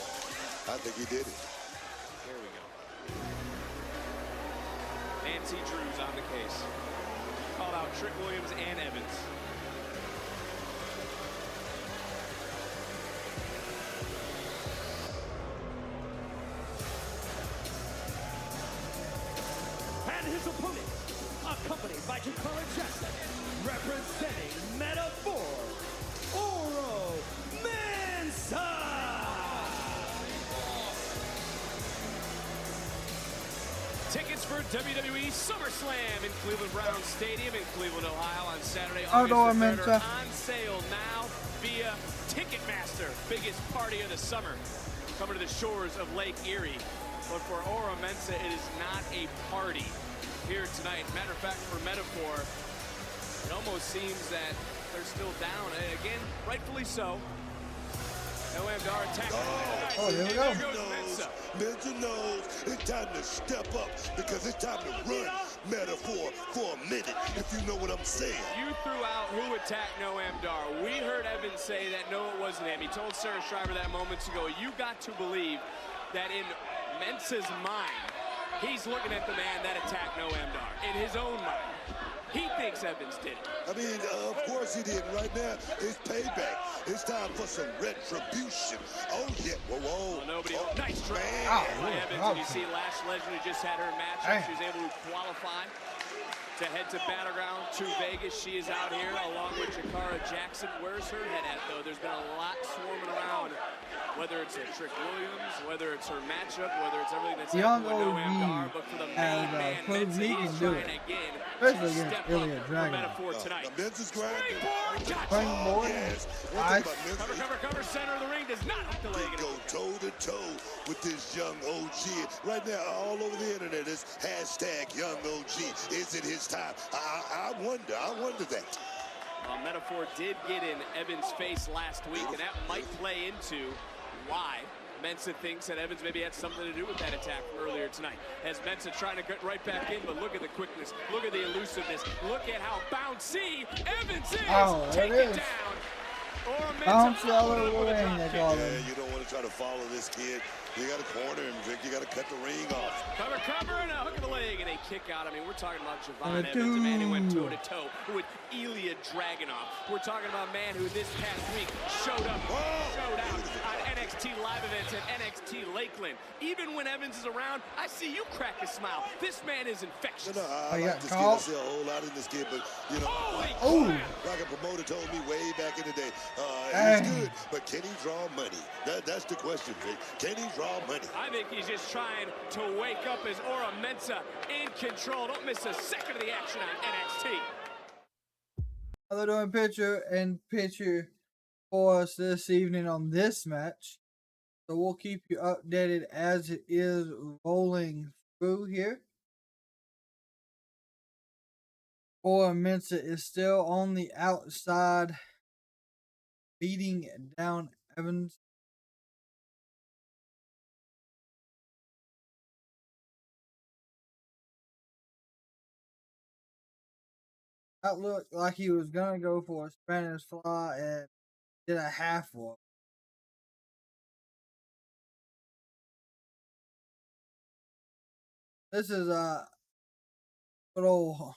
I think he did it. Here we go. Nancy Drew's on the case. Called out Trick Williams and Evans. and his opponent, accompanied by Jakara Jackson, representing Metaphor, Oro Mensah. Tickets for WWE SummerSlam in Cleveland Browns Stadium in Cleveland, Ohio on Saturday, Oro August 3rd are Mensah. on sale now via Ticketmaster. Biggest party of the summer coming to the shores of Lake Erie. But for Oro Mensah, it is not a party here tonight. Matter of fact, for Metaphor, it almost seems that they're still down. And again, rightfully so. Noam Dar attacking. Oh, here we go. There goes Mensah. Mensah knows it's time to step up because it's time to run Metaphor for a minute, if you know what I'm saying. You threw out who attacked Noam Dar. We heard Evans say that no, it wasn't him. He told Sarah Schreiber that moments ago. You got to believe that in Mensah's mind, he's looking at the man that attacked Noam Dar. In his own mind, he thinks Evans did it. I mean, of course he did. Right now, it's payback. It's time for some retribution. Oh, yeah. Whoa, whoa. Well, nobody. Oh, Nice try by Evans. And you see Lash Legend, who just had her match. She was able to qualify to head to Battleground to Vegas. She is out here along with Jakara Jackson. Where's her head at, though? There's been a lot swarming around. Whether it's a Trick Williams, whether it's her matchup, whether it's everything that's Young happening with Noam Dar, OG but for the has main man, proved Mensah, he he's can do trying it. again Especially to against step Ilya up for Dragunov. Metaphor tonight. Mensah's grinding. Springboard. Yes. Nice. Cover, center of the ring does not hook the leg. Go toe to toe with this young OG. Right now, all over the internet is hashtag young OG. Is it his time? I wonder that. Metaphor did get in Evans' face last week, and that might play into why Mensah thinks that Evans maybe had something to do with that attack from earlier tonight. As Mensah trying to get right back in, but look at the quickness, look at the elusiveness, look at how bouncy Evans is. Oh, Take it it is. down. Or Bouncy all Mensah over the ring, they call Yeah, him. you don't want to try to follow this kid. You got to corner him, Vic. You got to cut the ring off. Cover, and a hook of the leg, and a kick out. I mean, we're talking about Javon And a Evans, a man who went two. toe-to-toe with Ilya Dragunov. We're talking about a man who this past week showed out on NXT live events at NXT Lakeland. Even when Evans is around, I see you crack a smile. This man is infectious. No, I you like got this kid. I called? see a whole lot in this kid, but, you know, Holy like a promoter told me way back in the day, Dang. he's good, but can he draw money? That's the question, Vic. Can he draw money? I think he's just trying to wake up as Oro Mensah in control. Don't miss a second of the action on NXT. They're doing picture for us this evening on this match. So we'll keep you updated as it is rolling through here. Oro Mensah is still on the outside, beating down Evans. That looked like he was gonna go for a Spanish fly and did a half one. This is a good old.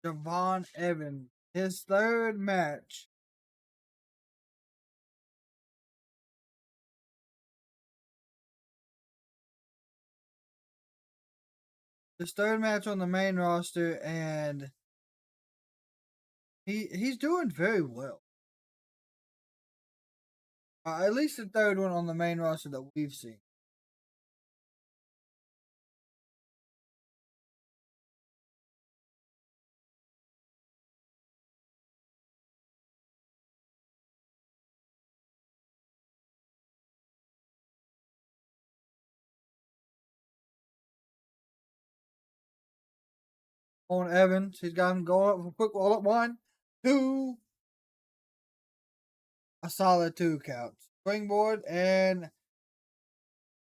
Javon Evans, his third match. His third match on the main roster, and he's doing very well. At least the third one on the main roster that we've seen. On Evans, he's got him going up for a quick roll up. 1, 2. A solid 2 count. Springboard, and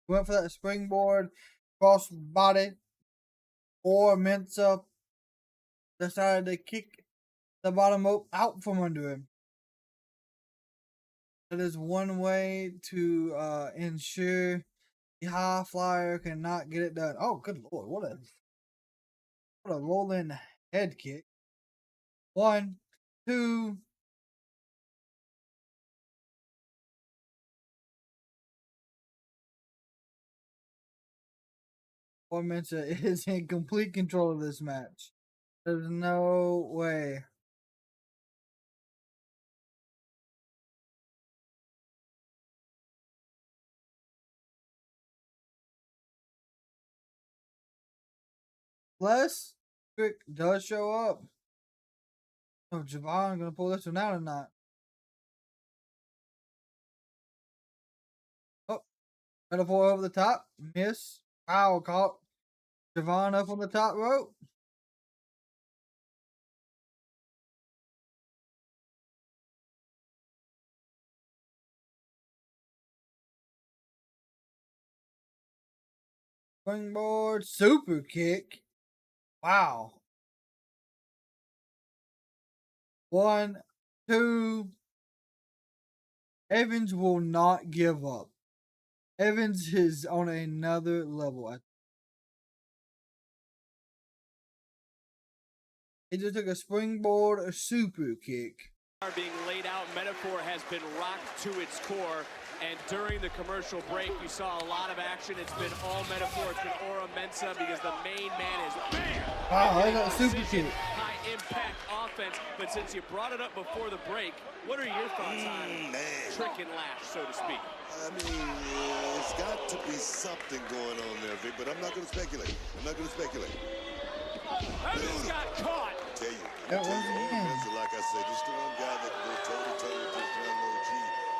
went for that springboard. Cross body. Or Mensa decided to kick the bottom rope out from under him. That is one way to ensure the high flyer cannot get it done. Oh, good lord! What a rolling head kick. 1, 2. Or Mensa is in complete control of this match. There's no way. Unless Trick does show up. Oh, Javon gonna pull this one out or not? Oh, metaphor over the top. Miss. Foul caught. Javon up on the top rope. Springboard super kick. Wow. 1, 2. Evans will not give up. Evans is on another level. He just took a springboard, a super kick. Being laid out, Metaphor has been rocked to its core. And during the commercial break, you saw a lot of action. It's been all Metaphor. It's been Oro Mensah because the main man is bam. Wow, I got a super kick. High impact offense. But since you brought it up before the break, what are your thoughts on Trick and Lash, so to speak? I mean, it's got to be something going on there, Vic, but I'm not going to speculate. Evans got caught. Tell you, like I said, just the one guy that can go toe-to-toe with this young OG.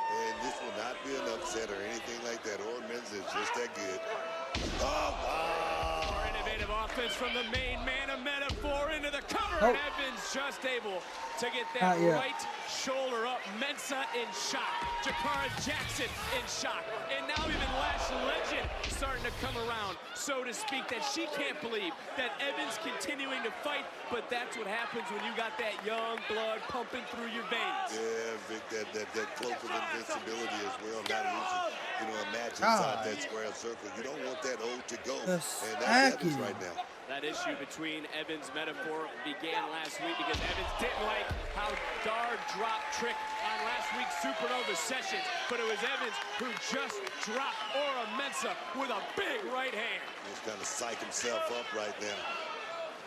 And this will not be an upset or anything like that. Oro Mensah is just that good. Oh, wow. More innovative offense from the main man of Metaphor into the cover. And Evans just able to get that right shoulder up. Mensah in shock. Jakara Jackson in shock. And now even Lash Legend starting to come around, so to speak, that she can't believe that Evans continuing to fight. But that's what happens when you got that young blood pumping through your veins. Yeah, Vic, that cloak of invincibility as well. Not losing, a match inside that square circle. You don't want that old to go. And that's Evans right now. That issue between Evans Metaphor began last week because Evans didn't like how Dar dropped Trick on last week's Supernova Sessions, but it was Evans who just dropped Oro Mensah with a big right hand. He's trying to psych himself up right now.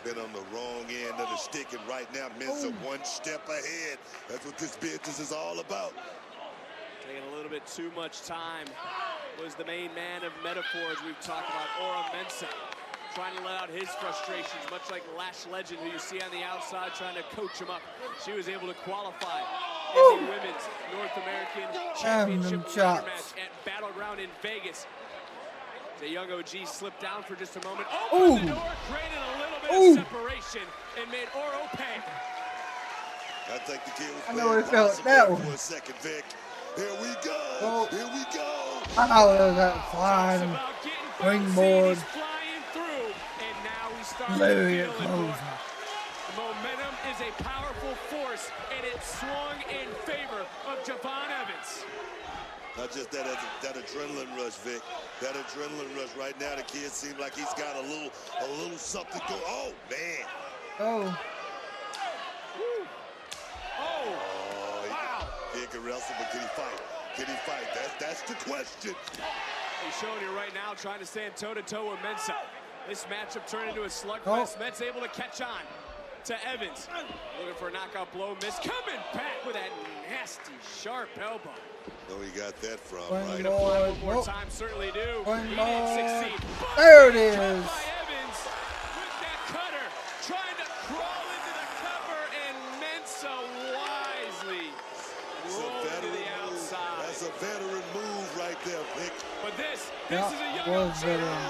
Been on the wrong end of the stick, and right now Mensah one step ahead. That's what this business is all about. Taking a little bit too much time was the main man of Metaphor, as we've talked about, Oro Mensah. Trying to let out his frustrations, much like Lash Legend, who you see on the outside, trying to coach him up. She was able to qualify in the Women's North American Championship match at Battleground in Vegas. The young OG slipped down for just a moment. Opened the door, created a little bit of separation, and made Oro pay. I think the kid was playing for a second, Vic. Here we go. Here we go. Oh, that flying springboard. starting to feel it more. The momentum is a powerful force, and it swung in favor of Javon Evans. Not just that adrenaline rush, Vic. That adrenaline rush right now, the kid seems like he's got a little something going. Oh, man. Oh. Wow. He can wrestle, but can he fight? Can he fight? That's the question. He's showing you right now, trying to stand toe-to-toe with Mensah. This matchup turned into a slugfest. Mensah able to catch on to Evans. Looking for a knockout blow, miss. Coming back with that nasty, sharp elbow. No, he got that from, We're right? gonna fly one more time, certainly do. He didn't succeed. There it is. By Evans with that cutter, trying to crawl into the cover, and Mensah wisely rolled to the outside. That's a veteran move right there, Vic. But this is a young veteran.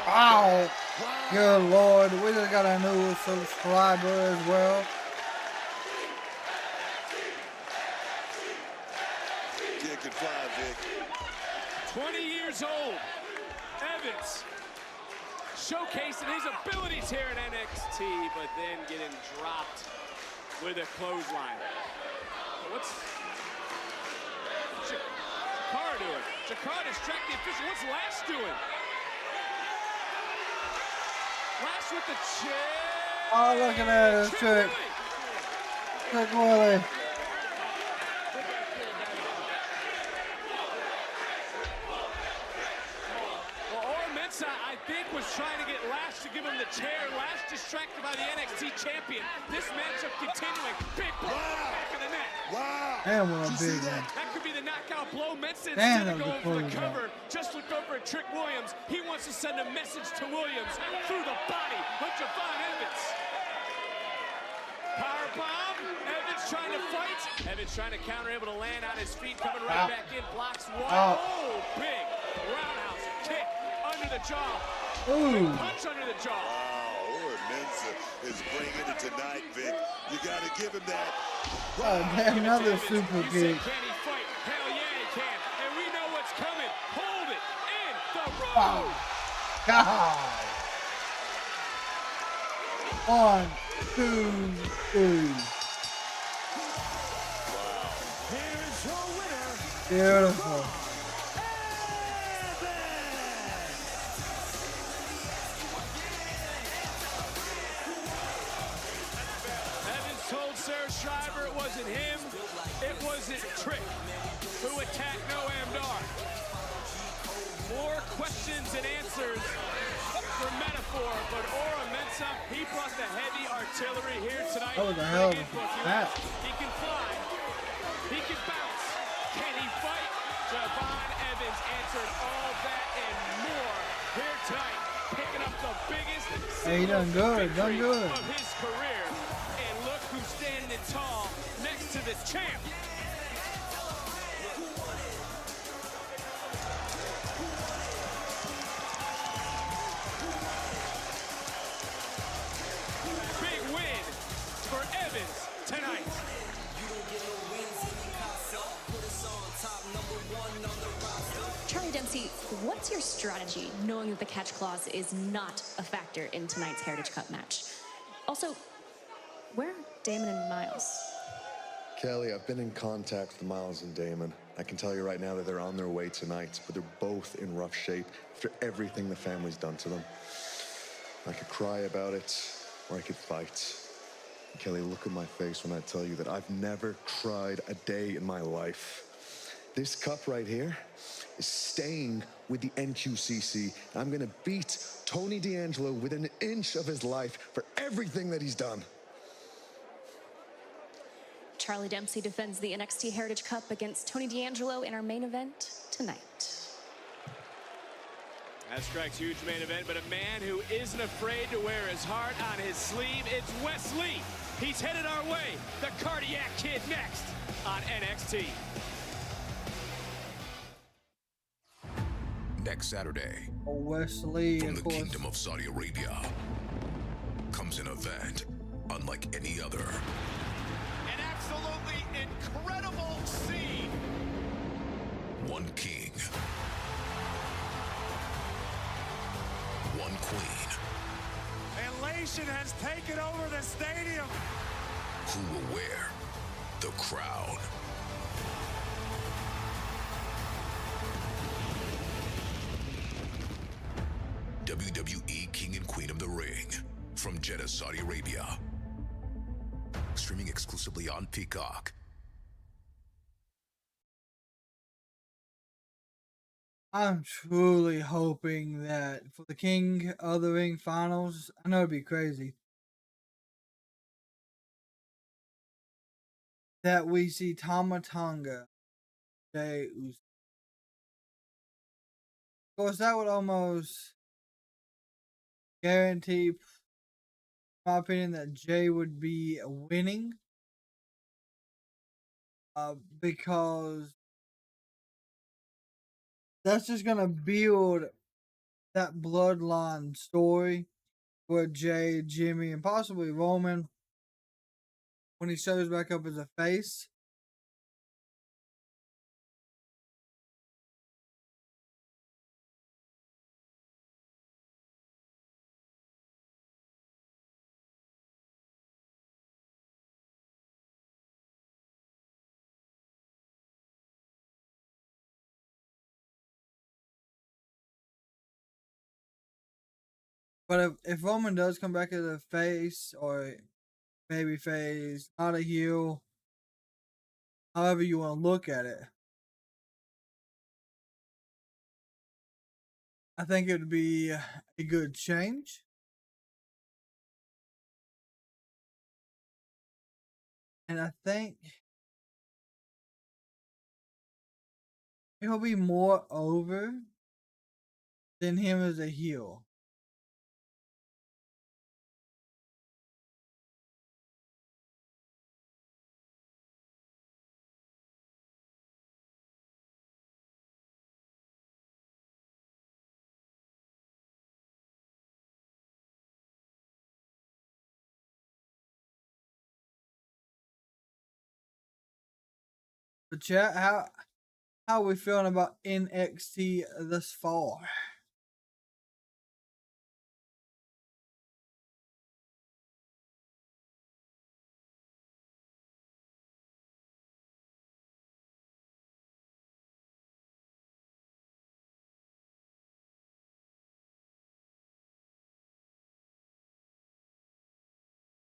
Wow. Good Lord. We just got a new subscriber as well. Kid can fly, Vic. 20 years old. Evans showcasing his abilities here at NXT, but then getting dropped with a clothesline. What's Jakar doing? Jakar distract the official. What's Lash doing? Lash with the chair. Oh, look at that. Trick Willie. I think was trying to get Lash to give him the chair. Lash distracted by the NXT champion. This matchup continuing. Big blow back of the net. Wow. Damn, what a big one. That could be the knockout blow. Mensah, Damn, instead of going for the cover, just looked over at Trick Williams. He wants to send a message to Williams through the body of Javon Evans. Power bomb. Evans trying to fight. Evans trying to counter, able to land on his feet, coming right back in. Blocks one. Oh, big roundhouse kick. Under the jaw. Ooh. Punch under the jaw. Wow, Mensah is bringing it tonight, Vic. You got to give him that. Oh, damn, another super kick. Can he fight? Hell yeah, he can. And we know what's coming. Hold it in the road. Wow. God. 1, 2, 3. Wow. Here's your winner. Beautiful. Told Sarah Schreiber it wasn't him, it wasn't Trick who attacked Noam Dar. More questions and answers for metaphor, but Ora Mensah, he brought the heavy artillery here tonight. Oh, the hell is that? He can fly, he can bounce, can he fight? Javon Evans answered all that and more here tonight, picking up the biggest Hey, he done good, done good. of his career. Who's standing tall next to the champ. Big win for Evans tonight. Charlie Dempsey, what's your strategy knowing that the catch clause is not a factor in tonight's Heritage Cup match? Also, where are Damon and Miles? Kelly, I've been in contact with Miles and Damon. I can tell you right now that they're on their way tonight, but they're both in rough shape after everything the family's done to them. I could cry about it, or I could fight. And Kelly, look at my face when I tell you that I've never cried a day in my life. This cup right here is staying with the NQCC. I'm gonna beat Tony D'Angelo within an inch of his life for everything that he's done. Charlie Dempsey defends the NXT Heritage Cup against Tony D'Angelo in our main event tonight. That's correct, huge main event, but a man who isn't afraid to wear his heart on his sleeve, it's Wes Lee. He's headed our way, the Cardiac Kid next on NXT. Next Saturday, Wes Lee, from of the course. Kingdom of Saudi Arabia, comes an event unlike any other. An absolutely incredible scene. One king, one queen. And nation has taken over the stadium. Who will wear the crown? WWE King and Queen of the Ring from Jeddah, Saudi Arabia. Streaming exclusively on Peacock. I'm truly hoping that for the King of the Ring finals, I know it'd be crazy, that we see Tama Tonga, Jey Uso. Of course, that would almost guarantee, in my opinion, that Jey would be winning. Because that's just going to build that bloodline story where Jey, Jimmy, and possibly Roman, when he shows back up as a face. But if Roman does come back as a face or baby face, not a heel, however you want to look at it, I think it would be a good change. And I think he'll be more over than him as a heel. But chat, how are we feeling about NXT thus far?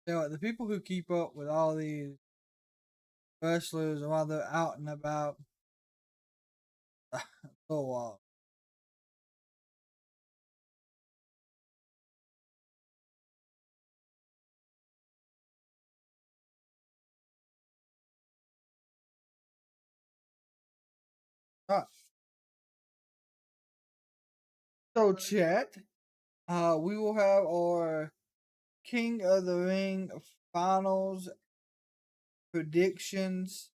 You know, the people who keep up with all these wrestlers while they're out and about, so so chat, we will have our King of the Ring finals predictions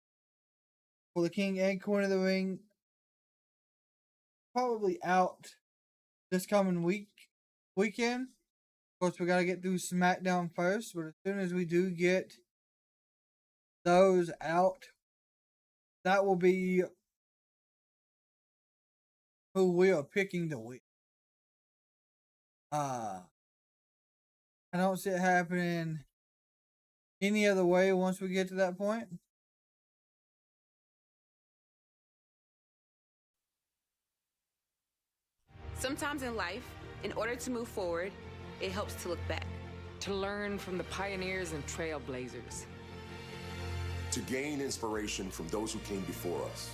for the King and Queen of the Ring probably out this coming weekend. Of course, we got to get through SmackDown first, but as soon as we do get those out, that will be who we are picking to win. I don't see it happening any other way once we get to that point. Sometimes in life, in order to move forward, it helps to look back. To learn from the pioneers and trailblazers. To gain inspiration from those who came before us.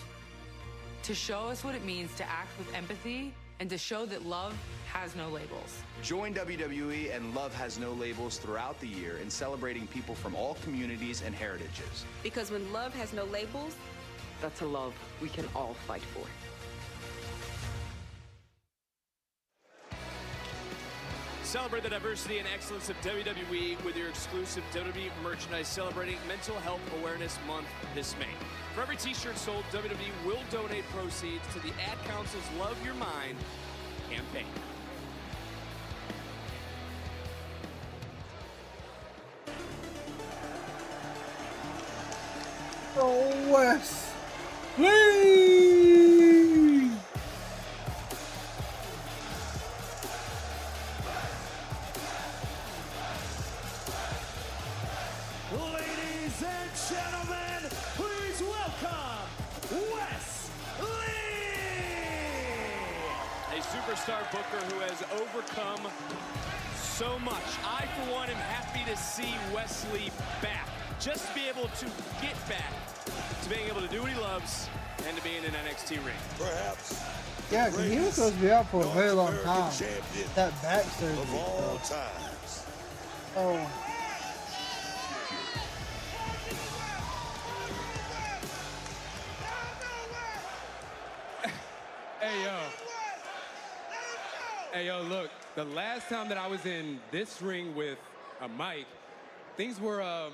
To show us what it means to act with empathy and to show that love has no labels. Join WWE and Love Has No Labels throughout the year in celebrating people from all communities and heritages. Because when love has no labels, that's a love we can all fight for. Celebrate the diversity and excellence of WWE with your exclusive WWE merchandise celebrating Mental Health Awareness Month this May. For every t-shirt sold, WWE will donate proceeds to the Ad Council's Love Your Mind campaign. Oh, Wes, please. gentlemen, please welcome Wesley! A superstar booker who has overcome so much. I, for one, am happy to see Wesley back. Just to be able to get back to being able to do what he loves and to be in an NXT ring. Perhaps. Yeah, because he was supposed to be out for a very long time. That back surgery. Of all times. Oh. Hey, yo, look, the last time that I was in this ring with a mic, things were a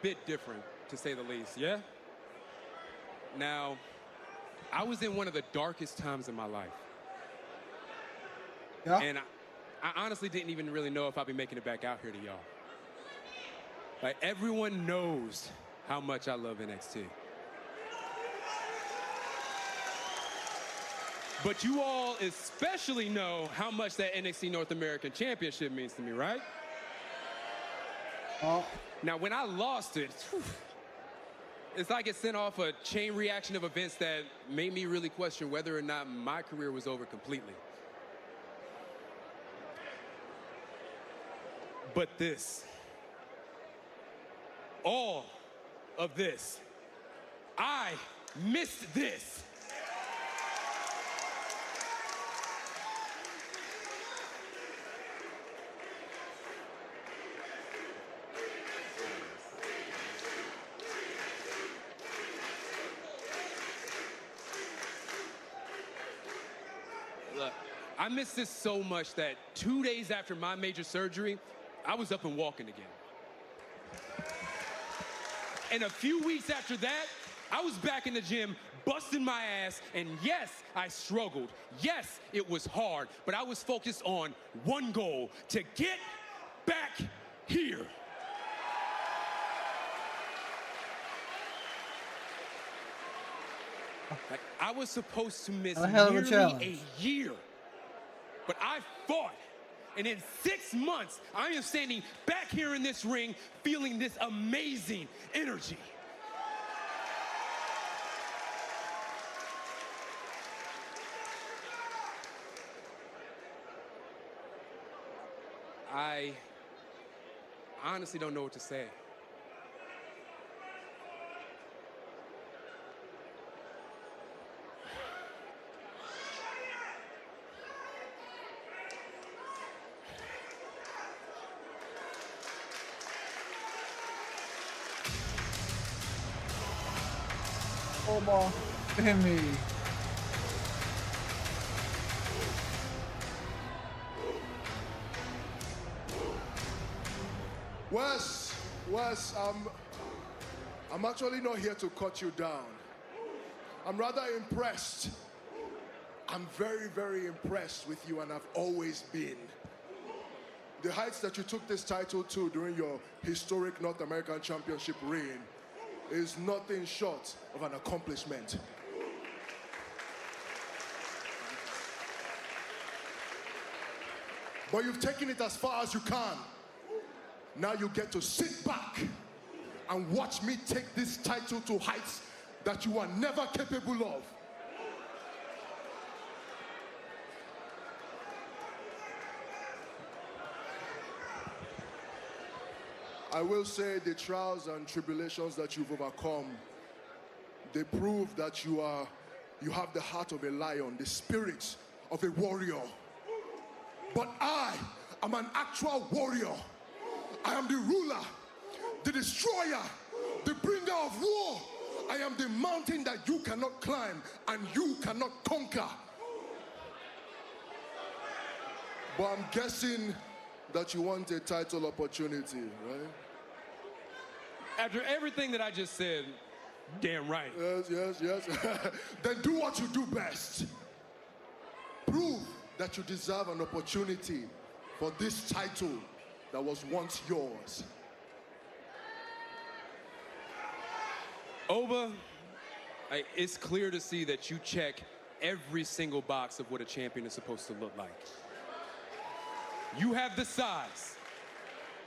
bit different, to say the least, yeah? Now, I was in one of the darkest times in my life. Yeah? And I honestly didn't even really know if I'd be making it back out here to y'all. Like, everyone knows how much I love NXT. But you all especially know how much that NXT North American Championship means to me, right? Oh. Now, when I lost it, it's like it sent off a chain reaction of events that made me really question whether or not my career was over completely. But this, all of this, I missed this. Look, I missed this so much that 2 days after my major surgery, I was up and walking again. And a few weeks after that, I was back in the gym, busting my ass, and yes, I struggled. Yes, it was hard, but I was focused on one goal, to get back here. Like, I was supposed to miss nearly a year, but I fought. And in 6 months, I am standing back here in this ring, feeling this amazing energy. I honestly don't know what to say. Omar, Timmy. Wes, I'm actually not here to cut you down. I'm rather impressed. I'm very, very impressed with you, and I've always been. The heights that you took this title to during your historic North American Championship reign is nothing short of an accomplishment. But you've taken it as far as you can. Now you get to sit back and watch me take this title to heights that you are never capable of. I will say the trials and tribulations that you've overcome, they prove that you have the heart of a lion, the spirit of a warrior. But I am an actual warrior. I am the ruler, the destroyer, the bringer of war. I am the mountain that you cannot climb and you cannot conquer. But I'm guessing that you want a title opportunity, right? After everything that I just said, damn right. Yes. Then do what you do best. Prove that you deserve an opportunity for this title that was once yours. Oba, it's clear to see that you check every single box of what a champion is supposed to look like. You have the size.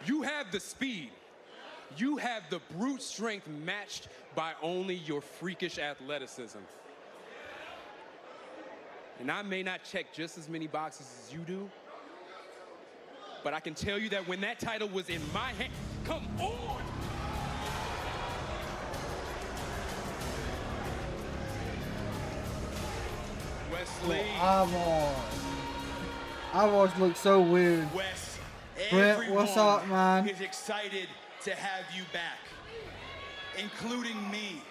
You have the speed. You have the brute strength matched by only your freakish athleticism. And I may not check just as many boxes as you do, but I can tell you that when that title was in my hand, come on! Wesley. Ivor's look so weird. Wes, Brent, what's up, man? Is excited to have you back, including me.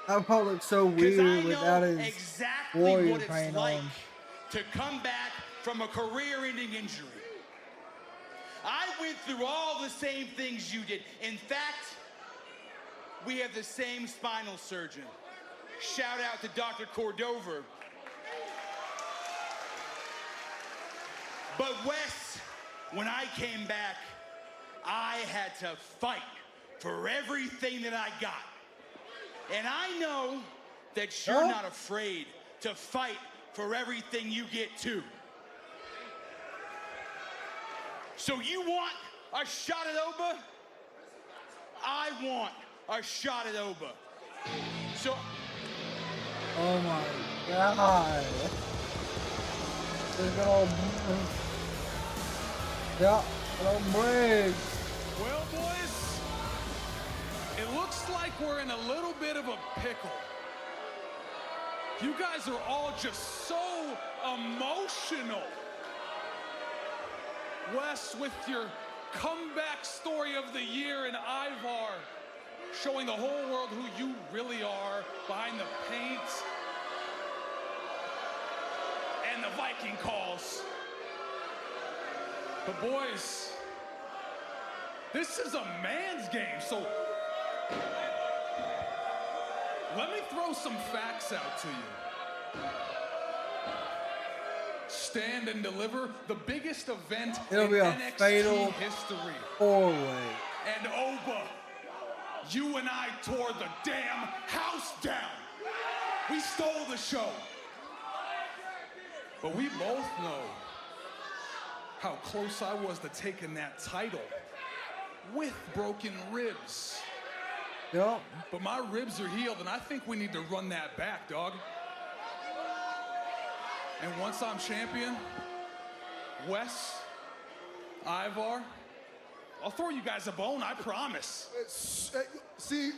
Ivor looks so weird without his exactly warrior what it's paint like on. to come back from a career-ending injury. I went through all the same things you did. In fact, we have the same spinal surgeon. Shout out to Dr. Cordover. But Wes, when I came back, I had to fight for everything that I got. And I know that you're not afraid to fight for everything you get too. So you want a shot at Oba? I want a shot at Oba. So. Oh my God. There's no. Yeah, no breaks. Well, boys, it looks like we're in a little bit of a pickle. You guys are all just so emotional. Wes, with your comeback story of the year, and Ivar showing the whole world who you really are behind the paint and the Viking calls. But boys, this is a man's game, so let me throw some facts out to you. Stand and Deliver, the biggest event in NXT fatal history. Four-way. And Oba, you and I tore the damn house down. We stole the show. But we both know how close I was to taking that title with broken ribs. Yep. But my ribs are healed, and I think we need to run that back, dog. And once I'm champion, Wes, Ivar, I'll throw you guys a bone, I promise. See,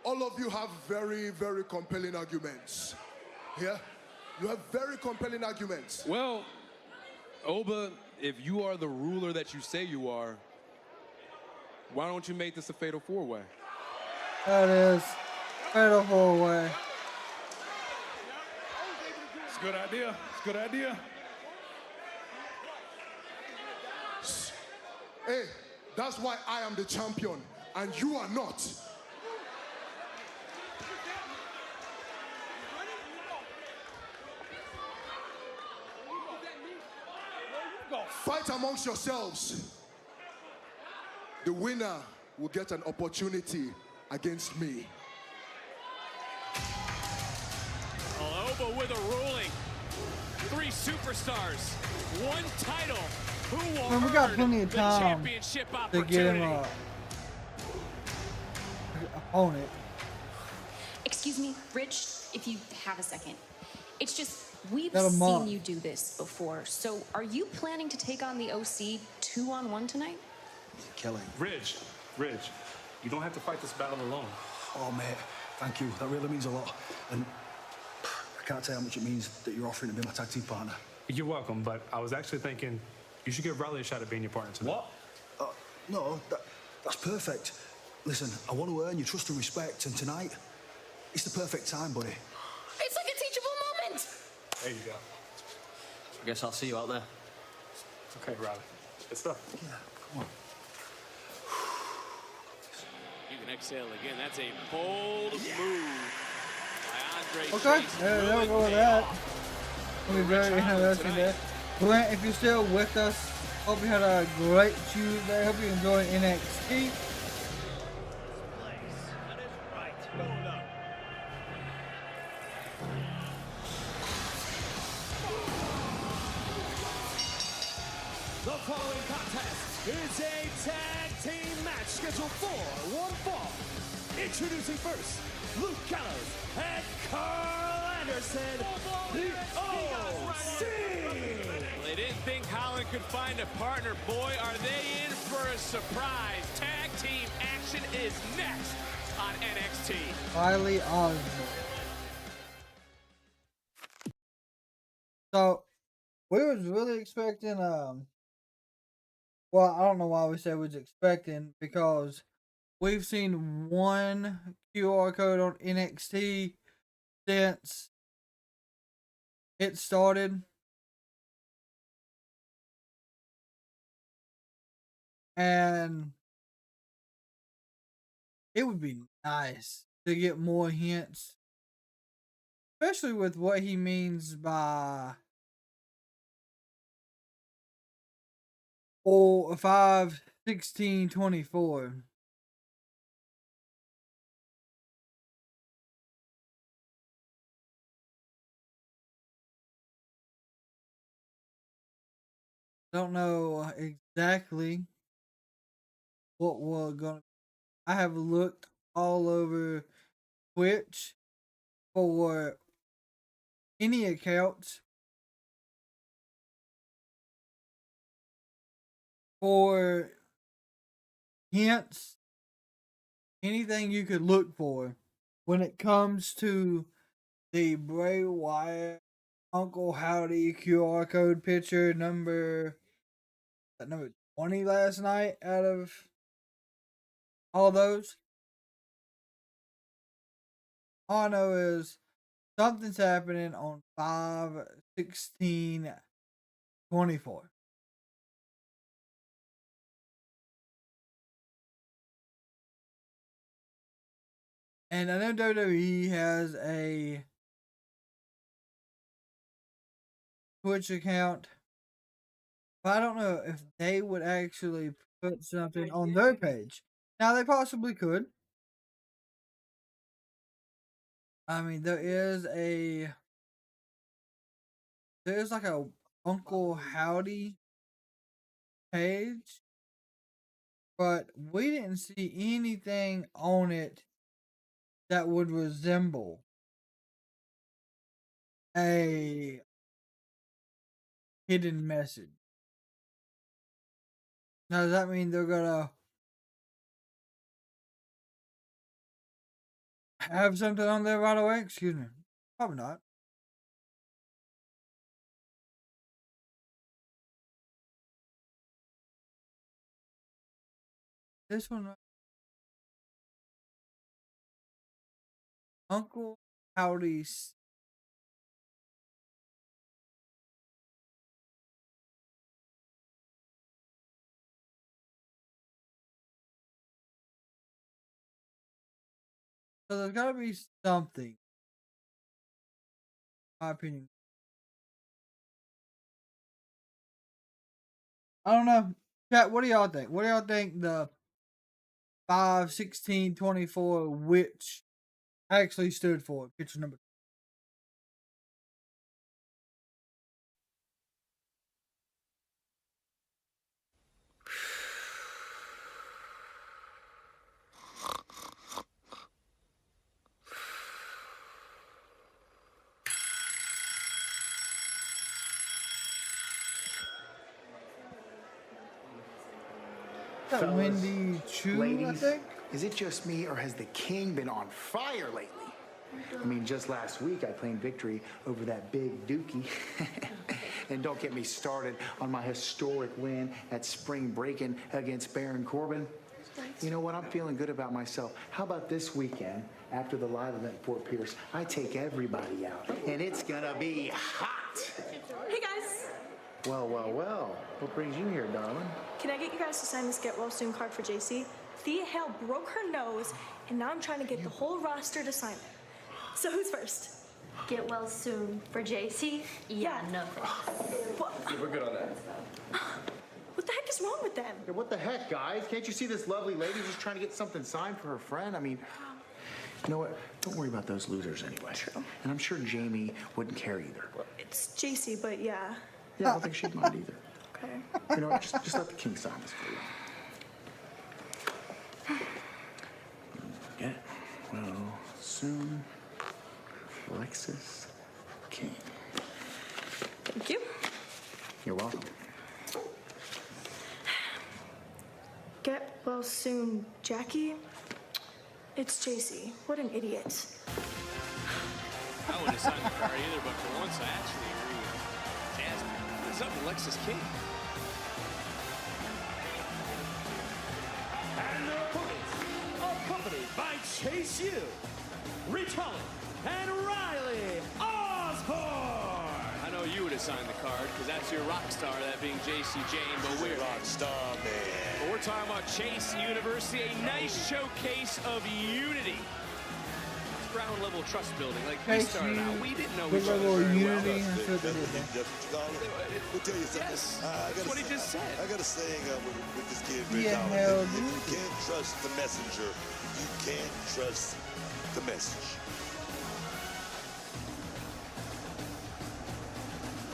all of you have very, very compelling arguments. Yeah? You have very compelling arguments. Well, Oba, if you are the ruler that you say you are, why don't you make this a fatal four-way? That is fatal four-way. It's a good idea. It's a good idea. Hey, that's why I am the champion, and you are not. Fight amongst yourselves. The winner will get an opportunity against me. Oba with a ruling. 3 superstars, 1 title. Who will Man, we got plenty of the time championship to get him opportunity? opponent. Excuse me, Rich, if you have a second. It's just, we've Got a month. seen you do this before. So are you planning to take on the OC 2-on-1 tonight? Killing. Ridge, you don't have to fight this battle alone. Oh, mate, thank you. That really means a lot. And I can't tell how much it means that you're offering to be my tag team partner. You're welcome, but I was actually thinking you should give Riley a shot at being your partner tonight. What? No, that's perfect. Listen, I want to earn your trust and respect, and tonight, it's the perfect time, buddy. It's like a teachable moment. There you go. I guess I'll see you out there. It's okay, Riley. Good stuff. Yeah, come on. You can exhale again. That's a bold move by Andre. Okay, there we go with that. We'll be very interesting there. Brent, if you're still with us, hope you had a great Tuesday. Hope you enjoyed NXT. The following contest It's a tag team match scheduled for one fall. Introducing first, Luke Gallows and Carl Anderson, the OC. They didn't think Holland could find a partner. Boy, are they in for a surprise. Tag team action is next on NXT. Riley Osborne. So we was really expecting well, I don't know why we said we was expecting, because we've seen one QR code on NXT since it started. And it would be nice to get more hints, especially with what he means by 5/16/24. Don't know exactly what we're gonna. I have looked all over Twitch for any accounts for hints, anything you could look for when it comes to the Bray Wyatt Uncle Howdy QR code picture number 20 last night out of all those. All I know is something's happening on 5/16/24. And I know WWE has a Twitch account, but I don't know if they would actually put something on their page. Now, they possibly could. I mean, there's like a Uncle Howdy page, but we didn't see anything on it that would resemble a hidden message. Now, does that mean they're gonna have something on there right away? Excuse me. Probably not. This one, Uncle Howdy's. So there's gotta be something, in my opinion. I don't know. Chat, what do y'all think? What do y'all think the 5/16/24 which actually stood for? Picture number. Fellas, Wendy Chu, ladies, I think? is it just me or has the king been on fire lately? I mean, just last week I claimed victory over that big dookie. And don't get me started on my historic win at spring breaking against Baron Corbin. You know what? I'm feeling good about myself. How about this weekend, after the live event at Fort Pierce, I take everybody out, and it's gonna be hot. Hey guys, Well, well, well. What brings you here, darling? can I get you guys to sign this Get Well Soon card for JC? Thea Hale broke her nose, and now I'm trying to get the whole roster to sign it. So who's first? Get well soon for JC? Yeah, no thanks. Yeah, we're good on that. What the heck is wrong with them? Yeah, what the heck, guys? Can't you see this lovely lady just trying to get something signed for her friend? I mean, you know what? Don't worry about those losers anyway. True. And I'm sure Jamie wouldn't care either. It's JC, but yeah. Yeah, I don't think she'd mind either. Okay. You know what? Just let the king sign this for you. Get well soon, Alexis King. Thank you. You're welcome. Get well soon, Jackie. It's JC. What an idiot. I wouldn't have signed the card either, but for once I actually agree with Jasmine. What is up with Alexis King? And their opponents, accompanied by Chase U, Rich Holland, and Riley Osborne. I know you would have signed the card because that's your rock star, that being JC Jane, but we're rock star, man. But we're talking about Chase University, a nice showcase of unity. It's ground level trust building. Like we started out, we didn't know each other very well. We'll tell you something. Yes, that's what he just said. I got a saying with this kid, Rich Yeah, Holland. hell, If you can't trust the messenger, you can't trust the message.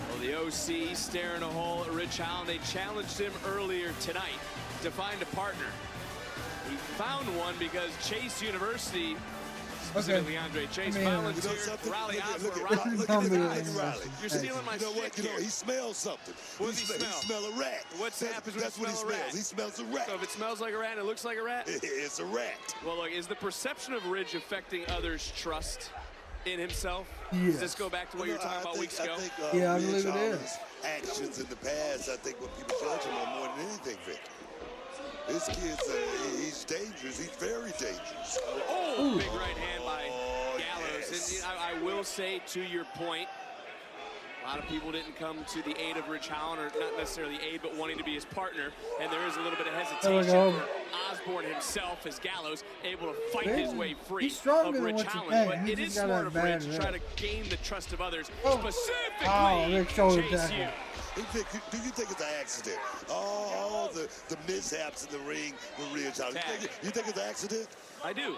Well, the OC staring a hole at Rich Holland. They challenged him earlier tonight to find a partner. He found one because Chase University, specifically Andre Chase, volunteered Riley Osborne. You're stealing my shit here. He smells something. What does he smell? He smells a rat. What happens when you smell a rat? He smells a rat. So if it smells like a rat and it looks like a rat? It's a rat. Well, look, is the perception of Ridge affecting others' trust in himself? Yes. Does this go back to what you were talking about weeks ago? Yeah, I believe it is. Actions in the past, I think what people judge him on more than anything, Vic. This kid's, he's dangerous. He's very dangerous. Oh, big right hand by Gallows. Yes. And I will say, to your point, a lot of people didn't come to the aid of Rich Holland, or not necessarily aid, but wanting to be his partner. And there is a little bit of hesitation for Osborne himself as Gallows, able to fight his way free of Rich Holland. But it is smart of Rich to try to gain the trust of others, specifically Chase U. Vic, do you think it's an accident? All the mishaps in the ring with Rich Holland. You think it's an accident? I do.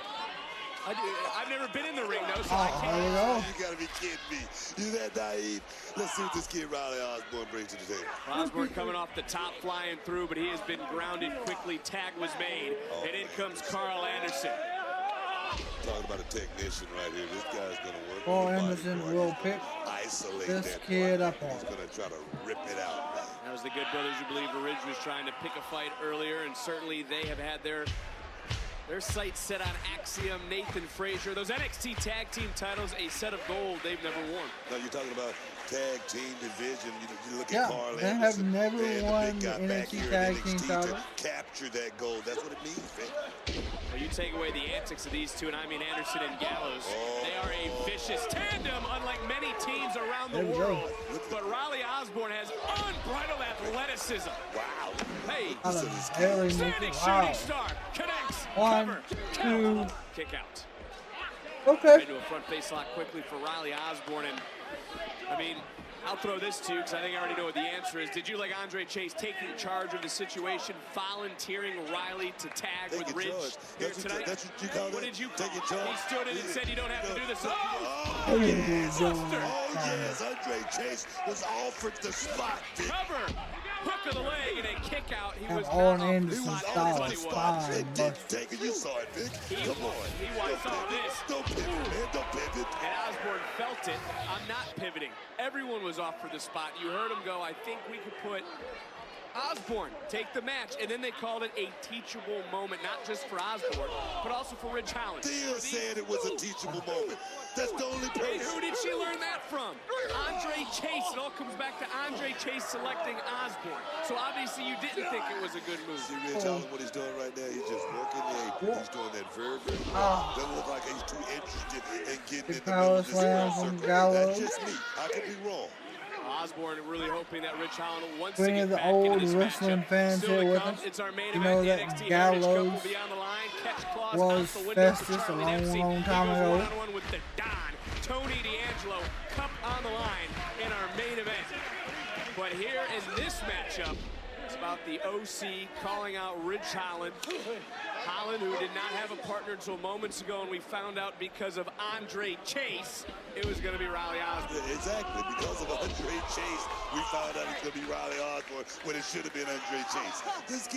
I've never been in the ring, though, so I can't. You gotta be kidding me. You that naive? Let's see what this kid Riley Osborne brings to the table. Osborne coming off the top, flying through, but he has been grounded quickly. Tag was made, and in comes Carl Anderson. Talking about a technician right here. This guy's gonna work. Carl Anderson will pick this kid up on. He's gonna try to rip it out. That was the Good Brothers who believe Ridge was trying to pick a fight earlier, and certainly they have had their sights set on Axiom, Nathan Frazier. Those NXT tag team titles, a set of gold they've never worn. No, you're talking about tag team division. You look Yeah, at Carl they Anderson. have never won the the NXT tag team title. Capture that gold. That's what it means, man. Well, you take away the antics of these two, and I mean Anderson and Gallows. They are a vicious tandem, unlike many teams around the world. But Riley Osborne has unbridled athleticism. Wow. Hey, standing shooting star connects. 1, 2. Kick out. Okay. Into a front face lock quickly for Riley Osborne, and I mean, I'll throw this to you because I think I already know what the answer is. Did you, like Andre Chase, taking charge of the situation, volunteering Riley to tag with Ridge here tonight? That's what you call it? What did you call it? Taking charge? He stood in and said you don't have to do this. Oh, yes. Andre Chase was offered the spot. Cover. Hook of the leg and a kick out. He was on Anderson style. You saw it, Vic. Come on. He wants all this. Don't pivot, man. Don't pivot. And Osborne felt it. I'm not pivoting. Everyone was off for the spot. You heard him go, I think we could put Osborne take the match, and then they called it a teachable moment, not just for Osborne, but also for Rich Holland. Thea said it was a teachable moment. That's the only person. And who did she learn that from? Andre Chase. It all comes back to Andre Chase selecting Osborne. So obviously you didn't think it was a good move. See Rich Holland, what he's doing right now, he's just working the apron. He's doing that very, very well. Doesn't look like he's too interested in getting in the middle of this circle. That's just me. I could be wrong. Osborne really hoping that Rich Holland once Any of the old wrestling fans here with us, you know that Gallows was Festus a long time ago. With the Don, Tony D'Angelo, cup on the line in our main event. But here in this matchup, it's about the OC calling out Rich Holland. Holland, who did not have a partner until moments ago, and we found out because of Andre Chase, it was going to be Riley Osborne. Exactly. Because of Andre Chase, we found out it's going to be Riley Osborne when it should have been Andre Chase. This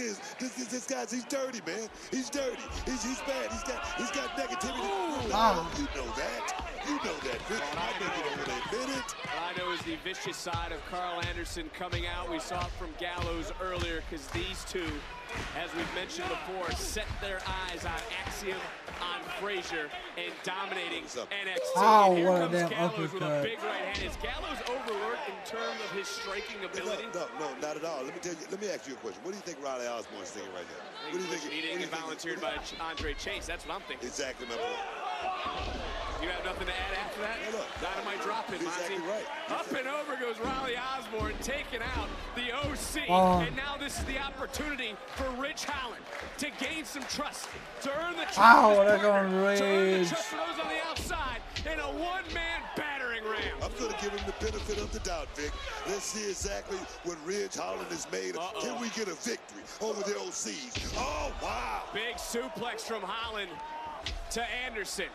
guy's, he's dirty, man. He's dirty. He's bad. He's got negativity. You know that. You know that, Vic. I know you don't want to admit it. What I know is the vicious side of Carl Anderson coming out. We saw it from Gallows earlier because these two, as we've mentioned before, set their eyes on Axiom, on Frazier, and dominating NXT. Oh, Here what a comes damn Gallows with a uppercut. big right hand. Is Gallows overworked in terms of his striking ability? No, not at all. Let me ask you a question. What do you think Riley Osborne's thinking right now? What do you think? He didn't get volunteered by Andre Chase. That's what I'm thinking. Exactly my point. You have nothing to add after that? No, look. Dynamite drop in, Monty. Exactly right. Up and over goes Riley Osborne, taking out the OC. Oh. And now this is the opportunity for Ridge Holland to gain some trust, to earn the trust Ow, of his they're going partner, to earn the Ridge. trust of those on the outside in a one-man battering ram. I'm going to give him the benefit of the doubt, Vic. Let's see exactly what Ridge Holland is made of. Can we get a victory over the OCs? Oh, wow. Big suplex from Holland to Anderson.